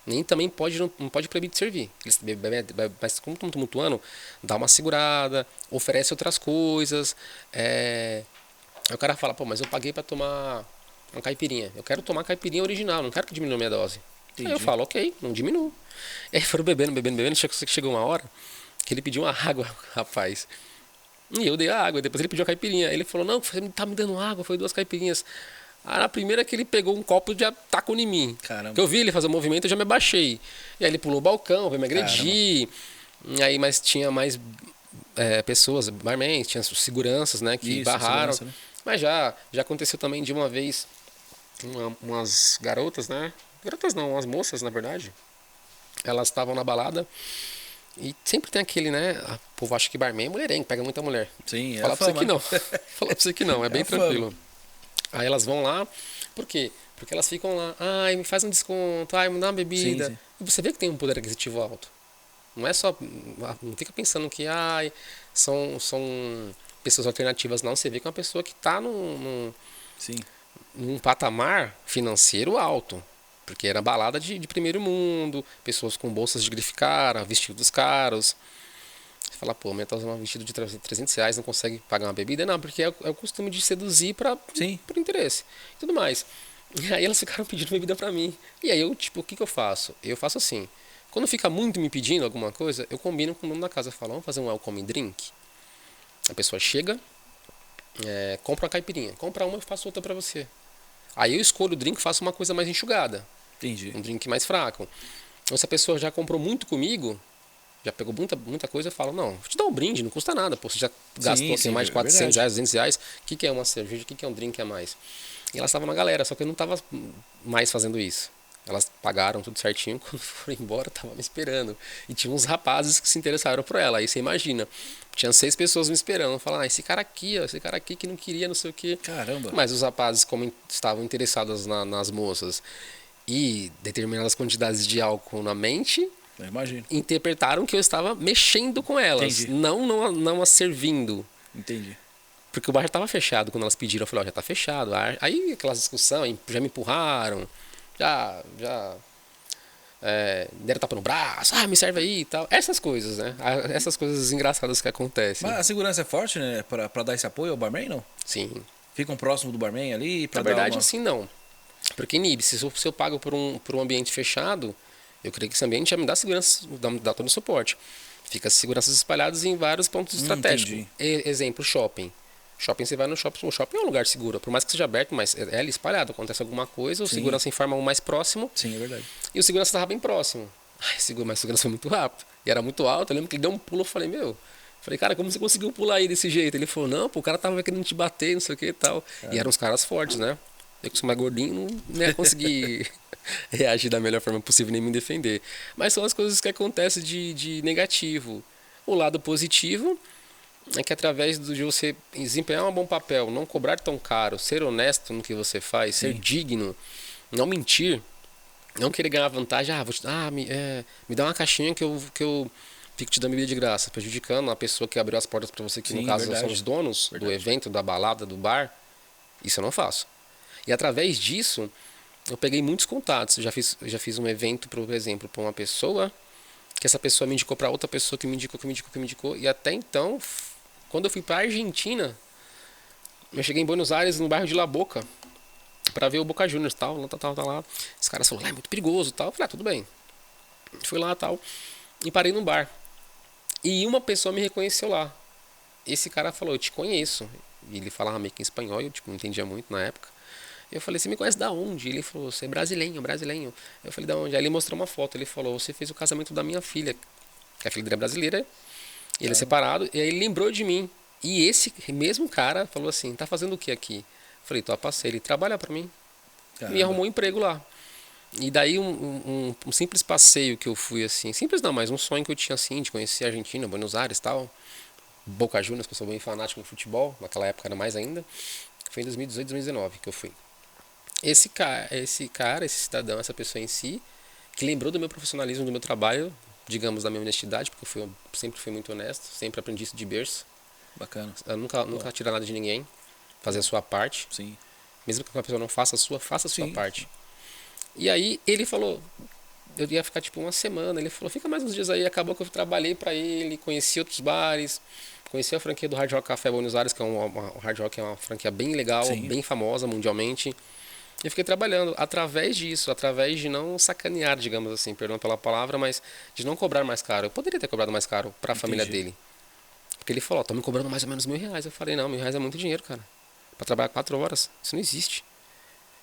Nem também não pode proibir de servir. Eles, mas como estão tumultuando, dá uma segurada, oferece outras coisas. Aí o cara fala, pô, mas eu paguei pra tomar uma caipirinha. Eu quero tomar caipirinha original, não quero que diminua a minha dose. Entendi. Aí eu falo, ok, não diminuo. E aí foram bebendo. Chegou uma hora que ele pediu uma água, rapaz. E eu dei a água, depois ele pediu a caipirinha. Ele falou, não, você tá me dando água, foi 2 caipirinhas. Aí na primeira que ele pegou um copo, já tacou em mim. Caramba. Que eu vi ele fazer o movimento, eu já me abaixei. E aí ele pulou o balcão, veio me agredir. E aí, mas tinha mais pessoas, barmans, tinha seguranças, né, que Isso, barraram. segurança, né? Mas já aconteceu também de uma vez, umas garotas, né? Garotas não, umas moças, na verdade. Elas estavam na balada. E sempre tem aquele, né? O povo acha que barman é mulherengo, pega muita mulher. Sim, Fala a pra você fama. que não. Fala pra você que não, é bem a fama. tranquilo. Aí elas vão lá, por quê? Porque elas ficam lá, ai, me faz um desconto, ai, me dá uma bebida. Sim. E você vê que tem um poder aquisitivo alto. Não é só. Não fica pensando que, ai, são pessoas alternativas, não. Você vê que é uma pessoa que tá Sim. num patamar financeiro alto. Porque era balada de primeiro mundo, pessoas com bolsas de grife cara, vestidos caros. Você fala, pô, mas tá usando um vestido de R$ 300, não consegue pagar uma bebida? Não, porque é o costume de seduzir por interesse e tudo mais. E aí elas ficaram pedindo bebida pra mim. E aí eu, tipo, o que eu faço? Eu faço assim, quando fica muito me pedindo alguma coisa, eu combino com o dono da casa. Eu falo, vamos fazer um welcome drink? A pessoa chega, compra uma caipirinha. Compra uma e faço outra pra você. Aí eu escolho o drink e faço uma coisa mais enxugada. Entendi. Um drink mais fraco. Então se a pessoa já comprou muito comigo, já pegou muita coisa, eu falo, não, vou te dar um brinde, não custa nada. Pô, você já gastou assim, mais de R$ 400, R$ 200, o que é uma cerveja, o que é um drink a mais? E elas estavam na galera, só que eu não estava mais fazendo isso. Elas pagaram tudo certinho, quando foram embora, tava me esperando. E tinha uns rapazes que se interessaram por ela, aí você imagina. Tinha 6 pessoas me esperando, falando, esse cara aqui, ó, esse cara aqui que não queria, não sei o quê. Caramba. Mas os rapazes, como estavam interessados nas moças e determinadas quantidades de álcool na mente, Eu imagino. interpretaram que eu estava mexendo com elas, Entendi. não as servindo. Entendi. Porque o bar já estava fechado, quando elas pediram, eu falei, ó, já tá fechado. Aí aquelas discussões, já me empurraram, já deram tapa no braço, me serve aí e tal. Essas coisas, né? Essas coisas engraçadas que acontecem. Mas a segurança é forte, né? Pra dar esse apoio ao barman, não? Sim. Ficam próximo do barman ali? Pra Na verdade, dar uma... assim, não. Porque inibe, se eu pago por um ambiente fechado, eu creio que esse ambiente já me dá segurança, dá todo o suporte. Fica as seguranças espalhadas em vários pontos estratégicos. Exemplo, shopping. Shopping, você vai no shopping, o shopping é um lugar seguro. Por mais que seja aberto, mas é ali espalhado. Acontece alguma coisa, o segurança informa o mais próximo. Sim, é verdade. E o segurança estava bem próximo. Mas o segurança foi muito rápido. E era muito alto. Eu lembro que ele deu um pulo, eu falei, cara, como você conseguiu pular aí desse jeito? Ele falou, não, pô, o cara tava querendo te bater, não sei o que e tal. E eram uns caras fortes, né? Eu que sou mais gordinho, não ia conseguir reagir da melhor forma possível nem me defender. Mas são as coisas que acontecem de negativo. O lado positivo é que através de você desempenhar um bom papel, não cobrar tão caro, ser honesto no que você faz, ser digno, não mentir, não querer ganhar vantagem, me dá uma caixinha que eu fico te dando bebida de graça, prejudicando a pessoa que abriu as portas para você, que no caso são os donos do evento, da balada, do bar. Isso eu não faço. E através disso, eu peguei muitos contatos. Eu já fiz um evento, por exemplo, para uma pessoa, que essa pessoa me indicou para outra pessoa que me indicou. E até então, quando eu fui para Argentina, eu cheguei em Buenos Aires, no bairro de La Boca, para ver o Boca Juniors, tal, lá. Os caras falaram, é muito perigoso, tal. Eu falei, tudo bem. Fui lá, tal, e parei num bar. E uma pessoa me reconheceu lá. Esse cara falou, eu te conheço. E ele falava meio que em espanhol, eu não entendia muito na época. Eu falei, você me conhece da onde? Ele falou, você é brasileiro. Eu falei, da onde? Aí ele mostrou uma foto, ele falou, você fez o casamento da minha filha, que a filha dele é brasileira, e ele é separado, e aí ele lembrou de mim. E esse mesmo cara falou assim, tá fazendo o que aqui? Eu falei, tô a passeio, ele trabalha pra mim. Me arrumou um emprego lá. E daí um simples passeio que eu fui assim, simples não, mas um sonho que eu tinha assim, de conhecer a Argentina, Buenos Aires e tal, Boca Juniors, que eu sou bem fanático no futebol, naquela época era mais ainda, foi em 2018, 2019 que eu fui. Esse cara, esse cidadão, essa pessoa em si, que lembrou do meu profissionalismo, do meu trabalho, digamos, da minha honestidade, porque eu sempre fui muito honesto, sempre aprendi isso de berço. Bacana. Eu nunca tiro nada de ninguém, fazer a sua parte. Sim. Mesmo que uma pessoa não faça a sua, faça a sua Sim. parte. E aí ele falou, eu ia ficar tipo uma semana, ele falou, fica mais uns dias aí, acabou que eu trabalhei pra ele, conheci outros bares, conheci a franquia do Hard Rock Café Buenos Aires, que é o Hard Rock é uma franquia bem legal, Sim. bem famosa mundialmente. E eu fiquei trabalhando através disso, através de não sacanear, digamos assim, perdão pela palavra, mas de não cobrar mais caro. Eu poderia ter cobrado mais caro pra família dele. Porque ele falou, tô me cobrando mais ou menos R$ 1.000. Eu falei, não, R$ 1.000 é muito dinheiro, cara. Pra trabalhar 4 horas, isso não existe.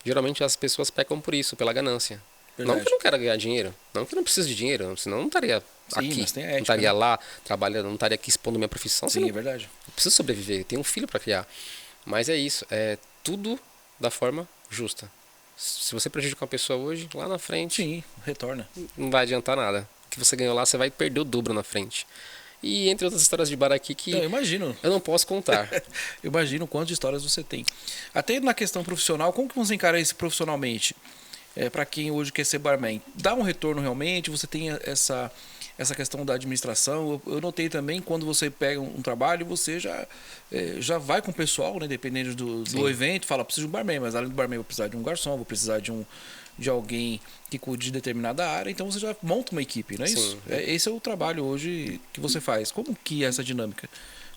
Geralmente as pessoas pecam por isso, pela ganância. Verdade. Não que eu não quero ganhar dinheiro, não que eu não preciso de dinheiro, senão eu não estaria aqui, mas tem ética, não estaria né? lá trabalhando, não estaria aqui expondo minha profissão. Sim, é verdade. Eu preciso sobreviver, eu tenho um filho para criar. Mas é isso, é tudo da forma justa. Se você prejudicar uma pessoa hoje, lá na frente, Sim, retorna. não vai adiantar nada. O que você ganhou lá, você vai perder o dobro na frente. E entre outras histórias de bar aqui que Não, eu imagino. eu não posso contar. Eu imagino quantas histórias você tem. Até na questão profissional, como que você encara isso profissionalmente? Para quem hoje quer ser barman, dá um retorno realmente? Você tem essa questão da administração? Eu notei também quando você pega um trabalho, você já vai com o pessoal, né? Dependendo do evento, fala, preciso de um barman, mas além do barman, vou precisar de um garçom, vou precisar de alguém que cuide de determinada área, então você já monta uma equipe, não é isso? Sim. Esse é o trabalho hoje que você faz. Como que é essa dinâmica?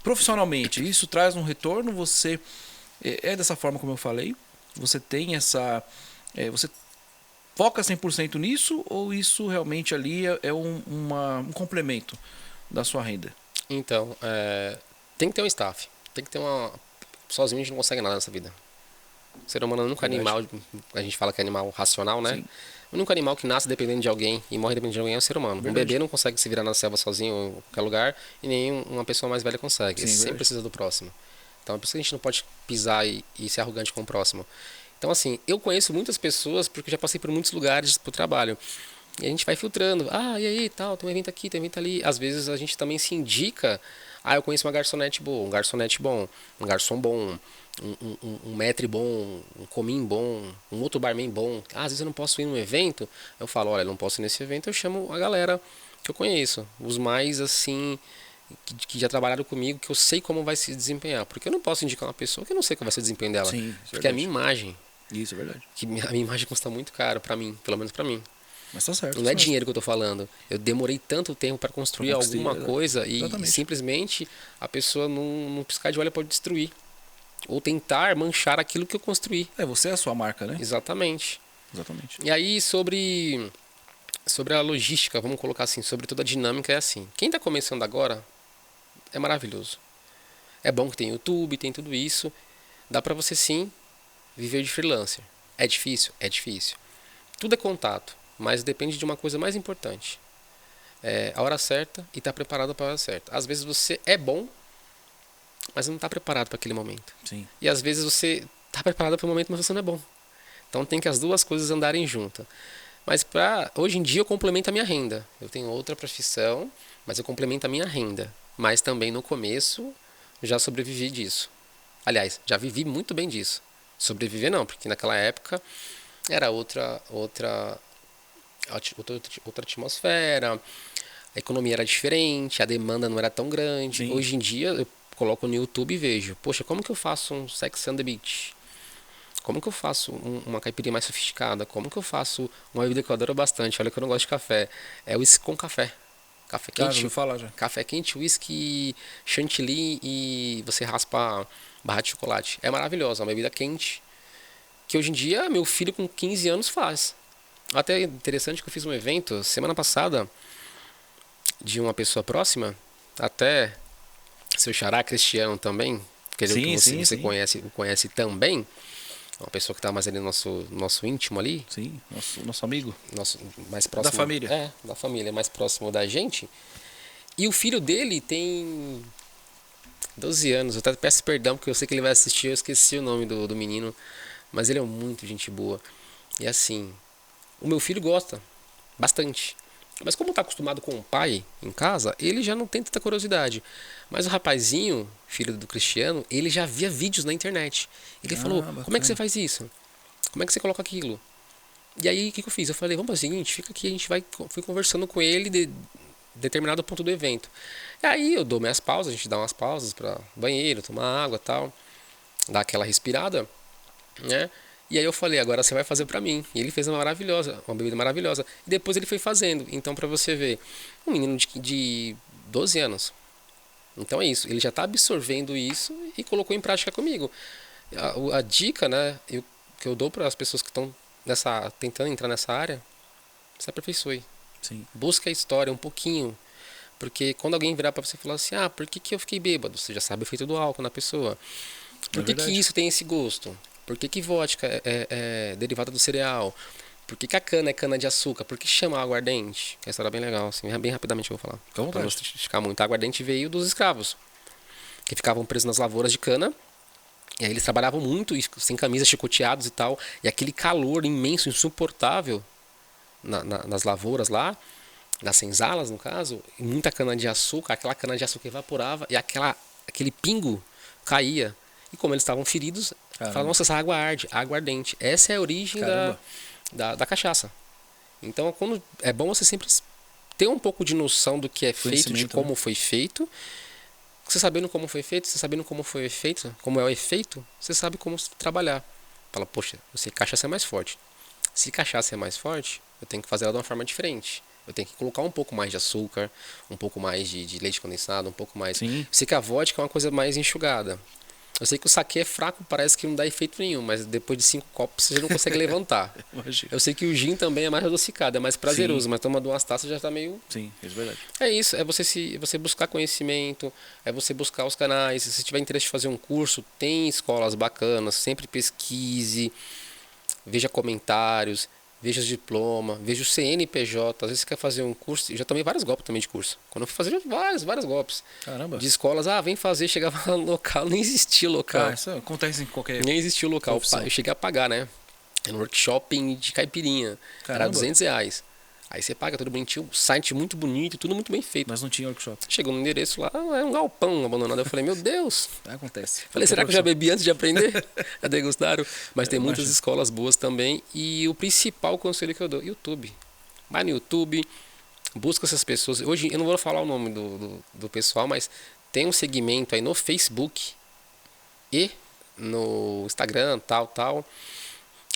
Profissionalmente, isso traz um retorno? Você é dessa forma como eu falei? Você tem você foca 100% nisso ou isso realmente ali é um complemento da sua renda? Então, tem que ter um staff. Tem que ter uma. Sozinho a gente não consegue nada nessa vida. O ser humano nunca é animal, a gente fala que é animal racional, né? Sim. O único animal que nasce dependendo de alguém e morre dependendo de alguém é o ser humano. Verdade. Um bebê não consegue se virar na selva sozinho em qualquer lugar e nem uma pessoa mais velha consegue. Sim, Ele sempre verdade. precisa do próximo. Então é por isso que a gente não pode pisar e ser arrogante com o próximo. Então assim, eu conheço muitas pessoas porque já passei por muitos lugares pro trabalho. E a gente vai filtrando. Ah, e aí, tal, tem um evento aqui, tem um evento ali. Às vezes a gente também se indica. Ah, eu conheço uma garçonete boa, um garçonete bom, um garçom bom, um maître bom, um comim bom, um outro barman bom. Ah, às vezes eu não posso ir num evento. Eu falo, olha, eu não posso ir nesse evento. Eu chamo a galera que eu conheço. Os mais, assim, que já trabalharam comigo, que eu sei como vai se desempenhar. Porque eu não posso indicar uma pessoa que eu não sei como vai ser o desempenho dela. Sim, isso é porque é a verdade. minha imagem. Isso é verdade. Que a minha imagem custa muito caro pra mim, pelo menos pra mim. Mas tá certo. Não é tá certo. dinheiro que eu tô falando. Eu demorei tanto tempo para construir Pra construir, alguma coisa e exatamente. simplesmente a pessoa num piscar de olho pode destruir. Ou tentar manchar aquilo que eu construí. Você é a sua marca, né? Exatamente. Exatamente. E aí sobre a logística, vamos colocar assim, sobre toda a dinâmica é assim. Quem está começando agora é maravilhoso. É bom que tem YouTube, tem tudo isso. Dá para você sim viver de freelancer. É difícil? É difícil. Tudo é contato, mas depende de uma coisa mais importante. É a hora certa e estar preparado para a hora certa. Às vezes você é bom, mas não está preparado para aquele momento. Sim. E às vezes você está preparado para o momento, mas você não é bom. Então tem que as duas coisas andarem juntas. Mas hoje em dia eu complemento a minha renda. Eu tenho outra profissão, mas eu complemento a minha renda. Mas também no começo já sobrevivi disso. Aliás, já vivi muito bem disso. Sobreviver não, porque naquela época era outra atmosfera, a economia era diferente, a demanda não era tão grande. Sim. Hoje em dia eu coloco no YouTube e vejo, poxa, como que eu faço um Sex on the Beach? Como que eu faço uma caipirinha mais sofisticada? Como que eu faço uma bebida que eu adoro bastante? Olha que eu não gosto de café. É uísque com café. Café Já quente. ouviu falar já. Café quente, uísque, chantilly e você raspa barra de chocolate. É maravilhosa, é uma bebida quente. Que hoje em dia meu filho com 15 anos faz. Até interessante que eu fiz um evento semana passada de uma pessoa próxima, até seu xará Cristiano também, que você conhece também, uma pessoa que está mais ali no nosso íntimo ali, Sim, nosso amigo. nosso mais próximo Da família. da família, mais próximo da gente. E o filho dele tem 12 anos. Eu até peço perdão porque eu sei que ele vai assistir, eu esqueci o nome do menino, mas ele é muito gente boa. E assim, o meu filho gosta bastante. Mas como tá acostumado com o pai em casa, ele já não tem tanta curiosidade. Mas o rapazinho, filho do Cristiano, ele já via vídeos na internet. Ele falou, como é que você faz isso? Como é que você coloca aquilo? E aí, o que eu fiz? Eu falei, vamos fazer o seguinte, fica aqui, a gente vai... Fui conversando com ele de determinado ponto do evento. E aí eu dou minhas pausas, a gente dá umas pausas para banheiro, tomar água e tal, dar aquela respirada, né? E aí eu falei, agora você vai fazer pra mim. E ele fez uma bebida maravilhosa. E depois ele foi fazendo. Então pra você ver, um menino de 12 anos. Então é isso, ele já tá absorvendo isso e colocou em prática comigo. A dica, né, que eu dou para as pessoas que estão tentando entrar nessa área, se aperfeiçoe. Sim. Busca a história um pouquinho. Porque quando alguém virar pra você e falar assim, por que eu fiquei bêbado? Você já sabe o efeito do álcool na pessoa. Por que isso tem esse gosto? Por que vodka é derivada do cereal? Por que a cana é cana de açúcar? Por que chama aguardente? Essa era bem legal, assim, bem rapidamente eu vou falar. Pra não esticar muito. A aguardente veio dos escravos, que ficavam presos nas lavouras de cana. E aí eles trabalhavam muito, sem camisa, chicoteados e tal. E aquele calor imenso, insuportável nas lavouras lá, nas senzalas no caso, e muita cana de açúcar, aquela cana de açúcar evaporava e aquele pingo caía. E como eles estavam feridos, falavam, nossa, essa água arde, água ardente. Essa é a origem da cachaça. Então, quando é bom você sempre ter um pouco de noção do que é feito, de como foi feito. Você sabendo como foi feito, você sabendo como foi feito, como é o efeito, você sabe como trabalhar. Fala, poxa, eu sei que cachaça é mais forte. Se cachaça é mais forte, eu tenho que fazer ela de uma forma diferente. Eu tenho que colocar um pouco mais de açúcar, um pouco mais de leite condensado, um pouco mais... Sim. Eu sei que a vodka é uma coisa mais enxugada. Eu sei que o saquê é fraco, parece que não dá efeito nenhum, mas depois de 5 copos você já não consegue levantar. Eu sei que o gin também é mais adocicado, é mais prazeroso, mas tomando umas taças já tá meio... Sim, é verdade. É isso, é você buscar conhecimento, é você buscar os canais. Se você tiver interesse de fazer um curso, tem escolas bacanas, sempre pesquise, veja comentários, veja os diplomas, veja o CNPJ. Às vezes você quer fazer um curso, eu já tomei vários golpes também de curso. Quando eu fui fazer, vários golpes. Caramba. De escolas, vem fazer, chegava lá no local, nem existia o local. Isso acontece em qualquer... Nem existia o local. profissão. Eu cheguei a pagar, né? No workshop de caipirinha. Caramba. Era R$200. Aí você paga tudo bonitinho, site muito bonito, tudo muito bem feito. Mas não tinha workshop. Chegou no endereço lá, é um galpão abandonado. Eu falei, meu Deus. Acontece. Falei, será que eu já bebi antes de aprender? Já degustaram? Mas tem muitas imagino. escolas boas também. E o principal conselho que eu dou, YouTube. Vai no YouTube, busca essas pessoas. Hoje, eu não vou falar o nome do pessoal, mas tem um segmento aí no Facebook e no Instagram, tal,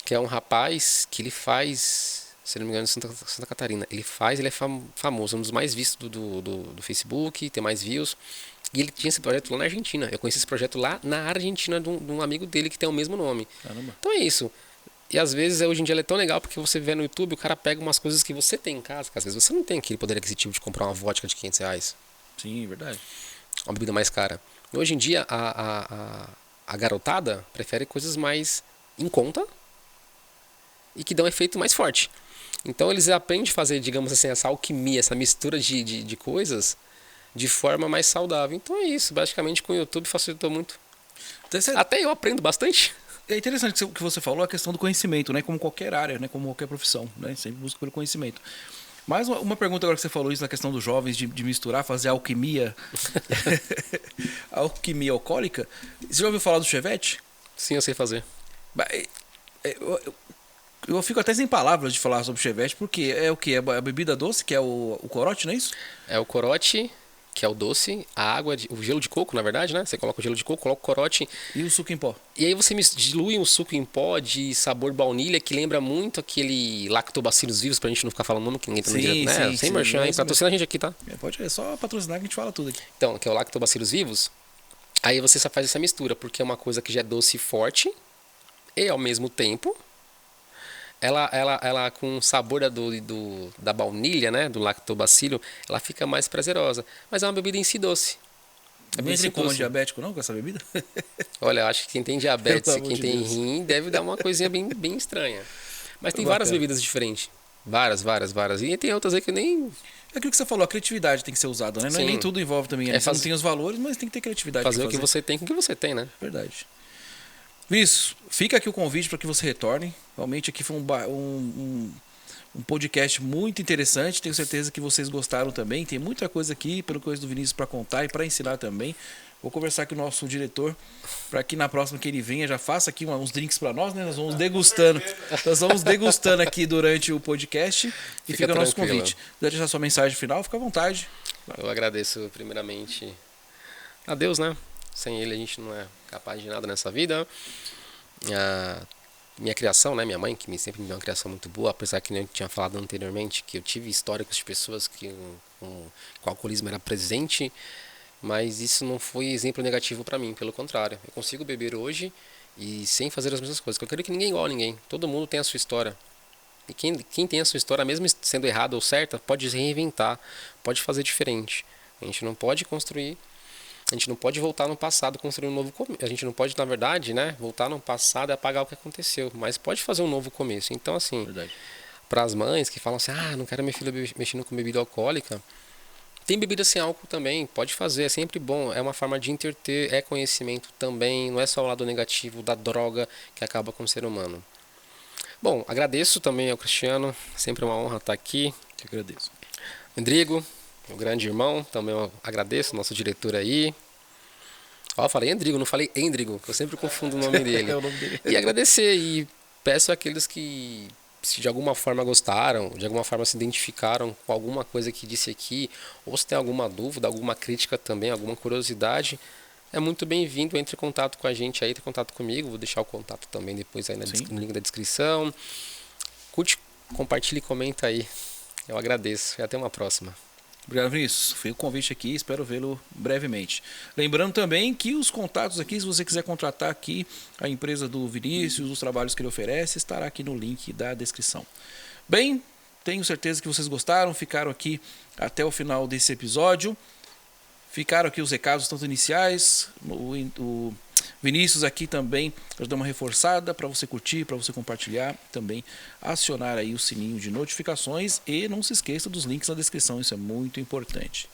que é um rapaz que ele faz... Se não me engano, em Santa Catarina. Ele é famoso, um dos mais vistos do Facebook, tem mais views. E ele tinha esse projeto lá na Argentina. Eu conheci esse projeto lá na Argentina de um amigo dele que tem o mesmo nome. Caramba. Então é isso. E às vezes, hoje em dia, ele é tão legal porque você vê no YouTube, o cara pega umas coisas que você tem em casa, que às vezes você não tem aquele poder aquisitivo de comprar uma vodka de R$500. Sim, é verdade. Uma bebida mais cara. E hoje em dia, a garotada prefere coisas mais em conta e que dão um efeito mais forte. Então eles aprendem a fazer, digamos assim, essa alquimia, essa mistura de coisas de forma mais saudável. Então é isso, basicamente com o YouTube facilitou muito. Até eu aprendo bastante. É interessante o que você falou, a questão do conhecimento, né? Como qualquer área, né? Como qualquer profissão, né? Sempre busca pelo conhecimento. Mais uma pergunta agora que você falou isso na questão dos jovens de misturar, fazer alquimia, alquimia alcoólica. Você já ouviu falar do chevette? Sim, eu sei fazer. Eu fico até sem palavras de falar sobre chevette, porque é o quê? É a bebida doce, que é o corote, não é isso? É o corote, que é o doce, a água, o gelo de coco, na verdade, né? Você coloca o gelo de coco, coloca o corote. E o suco em pó. E aí você dilui um suco em pó de sabor baunilha, que lembra muito aquele lactobacillus vivos, pra gente não ficar falando nome, que ninguém tá no direto, né? Sem merchan, hein? Patrocina a gente aqui, tá? É só patrocinar que a gente fala tudo aqui. Então, que é o lactobacillus vivos. Aí você só faz essa mistura, porque é uma coisa que já é doce e forte, e ao mesmo tempo... Ela com o sabor da baunilha, né, do lactobacilo, ela fica mais prazerosa. Mas é uma bebida em si doce. Não entra em coma diabético não com essa bebida? Olha, eu acho que quem tem diabetes e quem tem rim deve dar uma coisinha bem estranha. Mas tem várias bebidas diferentes. Várias. E tem outras aí que nem... É aquilo que você falou, a criatividade tem que ser usada, né? Nem tudo envolve também. Você não tem os valores, mas tem que ter criatividade. Fazer o que você tem com o que você tem, né? Verdade. Vinícius, fica aqui o convite para que você retorne. Realmente aqui foi um podcast muito interessante. Tenho certeza que vocês gostaram também. Tem muita coisa aqui, pelo coisa do Vinícius, para contar e para ensinar também. Vou conversar com o nosso diretor para que na próxima que ele venha já faça aqui uns drinks para nós, né? Nós vamos degustando aqui durante o podcast e fica o nosso convite. Se deixar sua mensagem final, fica à vontade. Eu agradeço primeiramente a Deus, né? Sem Ele a gente não é capaz de nada nessa vida. A minha criação, né? Minha mãe, que sempre me deu uma criação muito boa, apesar que eu tinha falado anteriormente que eu tive históricos de pessoas que com o alcoolismo era presente, mas isso não foi exemplo negativo para mim, pelo contrário. Eu consigo beber hoje e sem fazer as mesmas coisas. Eu quero que ninguém é igual a ninguém. Todo mundo tem a sua história. E quem tem a sua história, mesmo sendo errada ou certa, pode se reinventar, pode fazer diferente. A gente não pode voltar no passado e construir um novo começo. A gente não pode, na verdade, né, voltar no passado e apagar o que aconteceu, mas pode fazer um novo começo. Então, assim, para as mães que falam assim, não quero minha filha mexendo com bebida alcoólica, tem bebida sem álcool também, pode fazer, é sempre bom, é uma forma de entreter, é conhecimento também, não é só o lado negativo da droga que acaba com o ser humano. Bom, agradeço também ao Cristiano, sempre uma honra estar aqui. Eu agradeço. Endrigo, meu grande irmão, também eu agradeço, nosso diretor aí. Eu falei Endrigo, não falei Endrigo, que eu sempre confundo o nome dele. É o nome dele. E agradecer, e peço àqueles que, se de alguma forma gostaram, de alguma forma se identificaram com alguma coisa que disse aqui, ou se tem alguma dúvida, alguma crítica também, alguma curiosidade, é muito bem-vindo, entre em contato com a gente aí, entre em contato comigo, vou deixar o contato também depois aí no link da descrição. Curte, compartilha e comenta aí. Eu agradeço e até uma próxima. Obrigado, Vinícius. Foi o convite aqui, espero vê-lo brevemente. Lembrando também que os contatos aqui, se você quiser contratar aqui a empresa do Vinícius, os trabalhos que ele oferece, estará aqui no link da descrição. Bem, tenho certeza que vocês gostaram, ficaram aqui até o final desse episódio. Ficaram aqui os recados tanto iniciais, o Vinícius aqui também deu uma reforçada para você curtir, para você compartilhar, também acionar aí o sininho de notificações e não se esqueça dos links na descrição, isso é muito importante.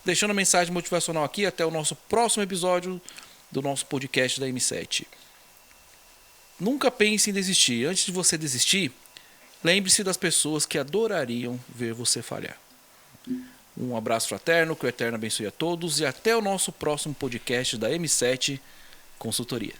Deixando a mensagem motivacional aqui, até o nosso próximo episódio do nosso podcast da M7. Nunca pense em desistir, antes de você desistir, lembre-se das pessoas que adorariam ver você falhar. Um abraço fraterno, que o Eterno abençoe a todos e até o nosso próximo podcast da M7 Consultoria.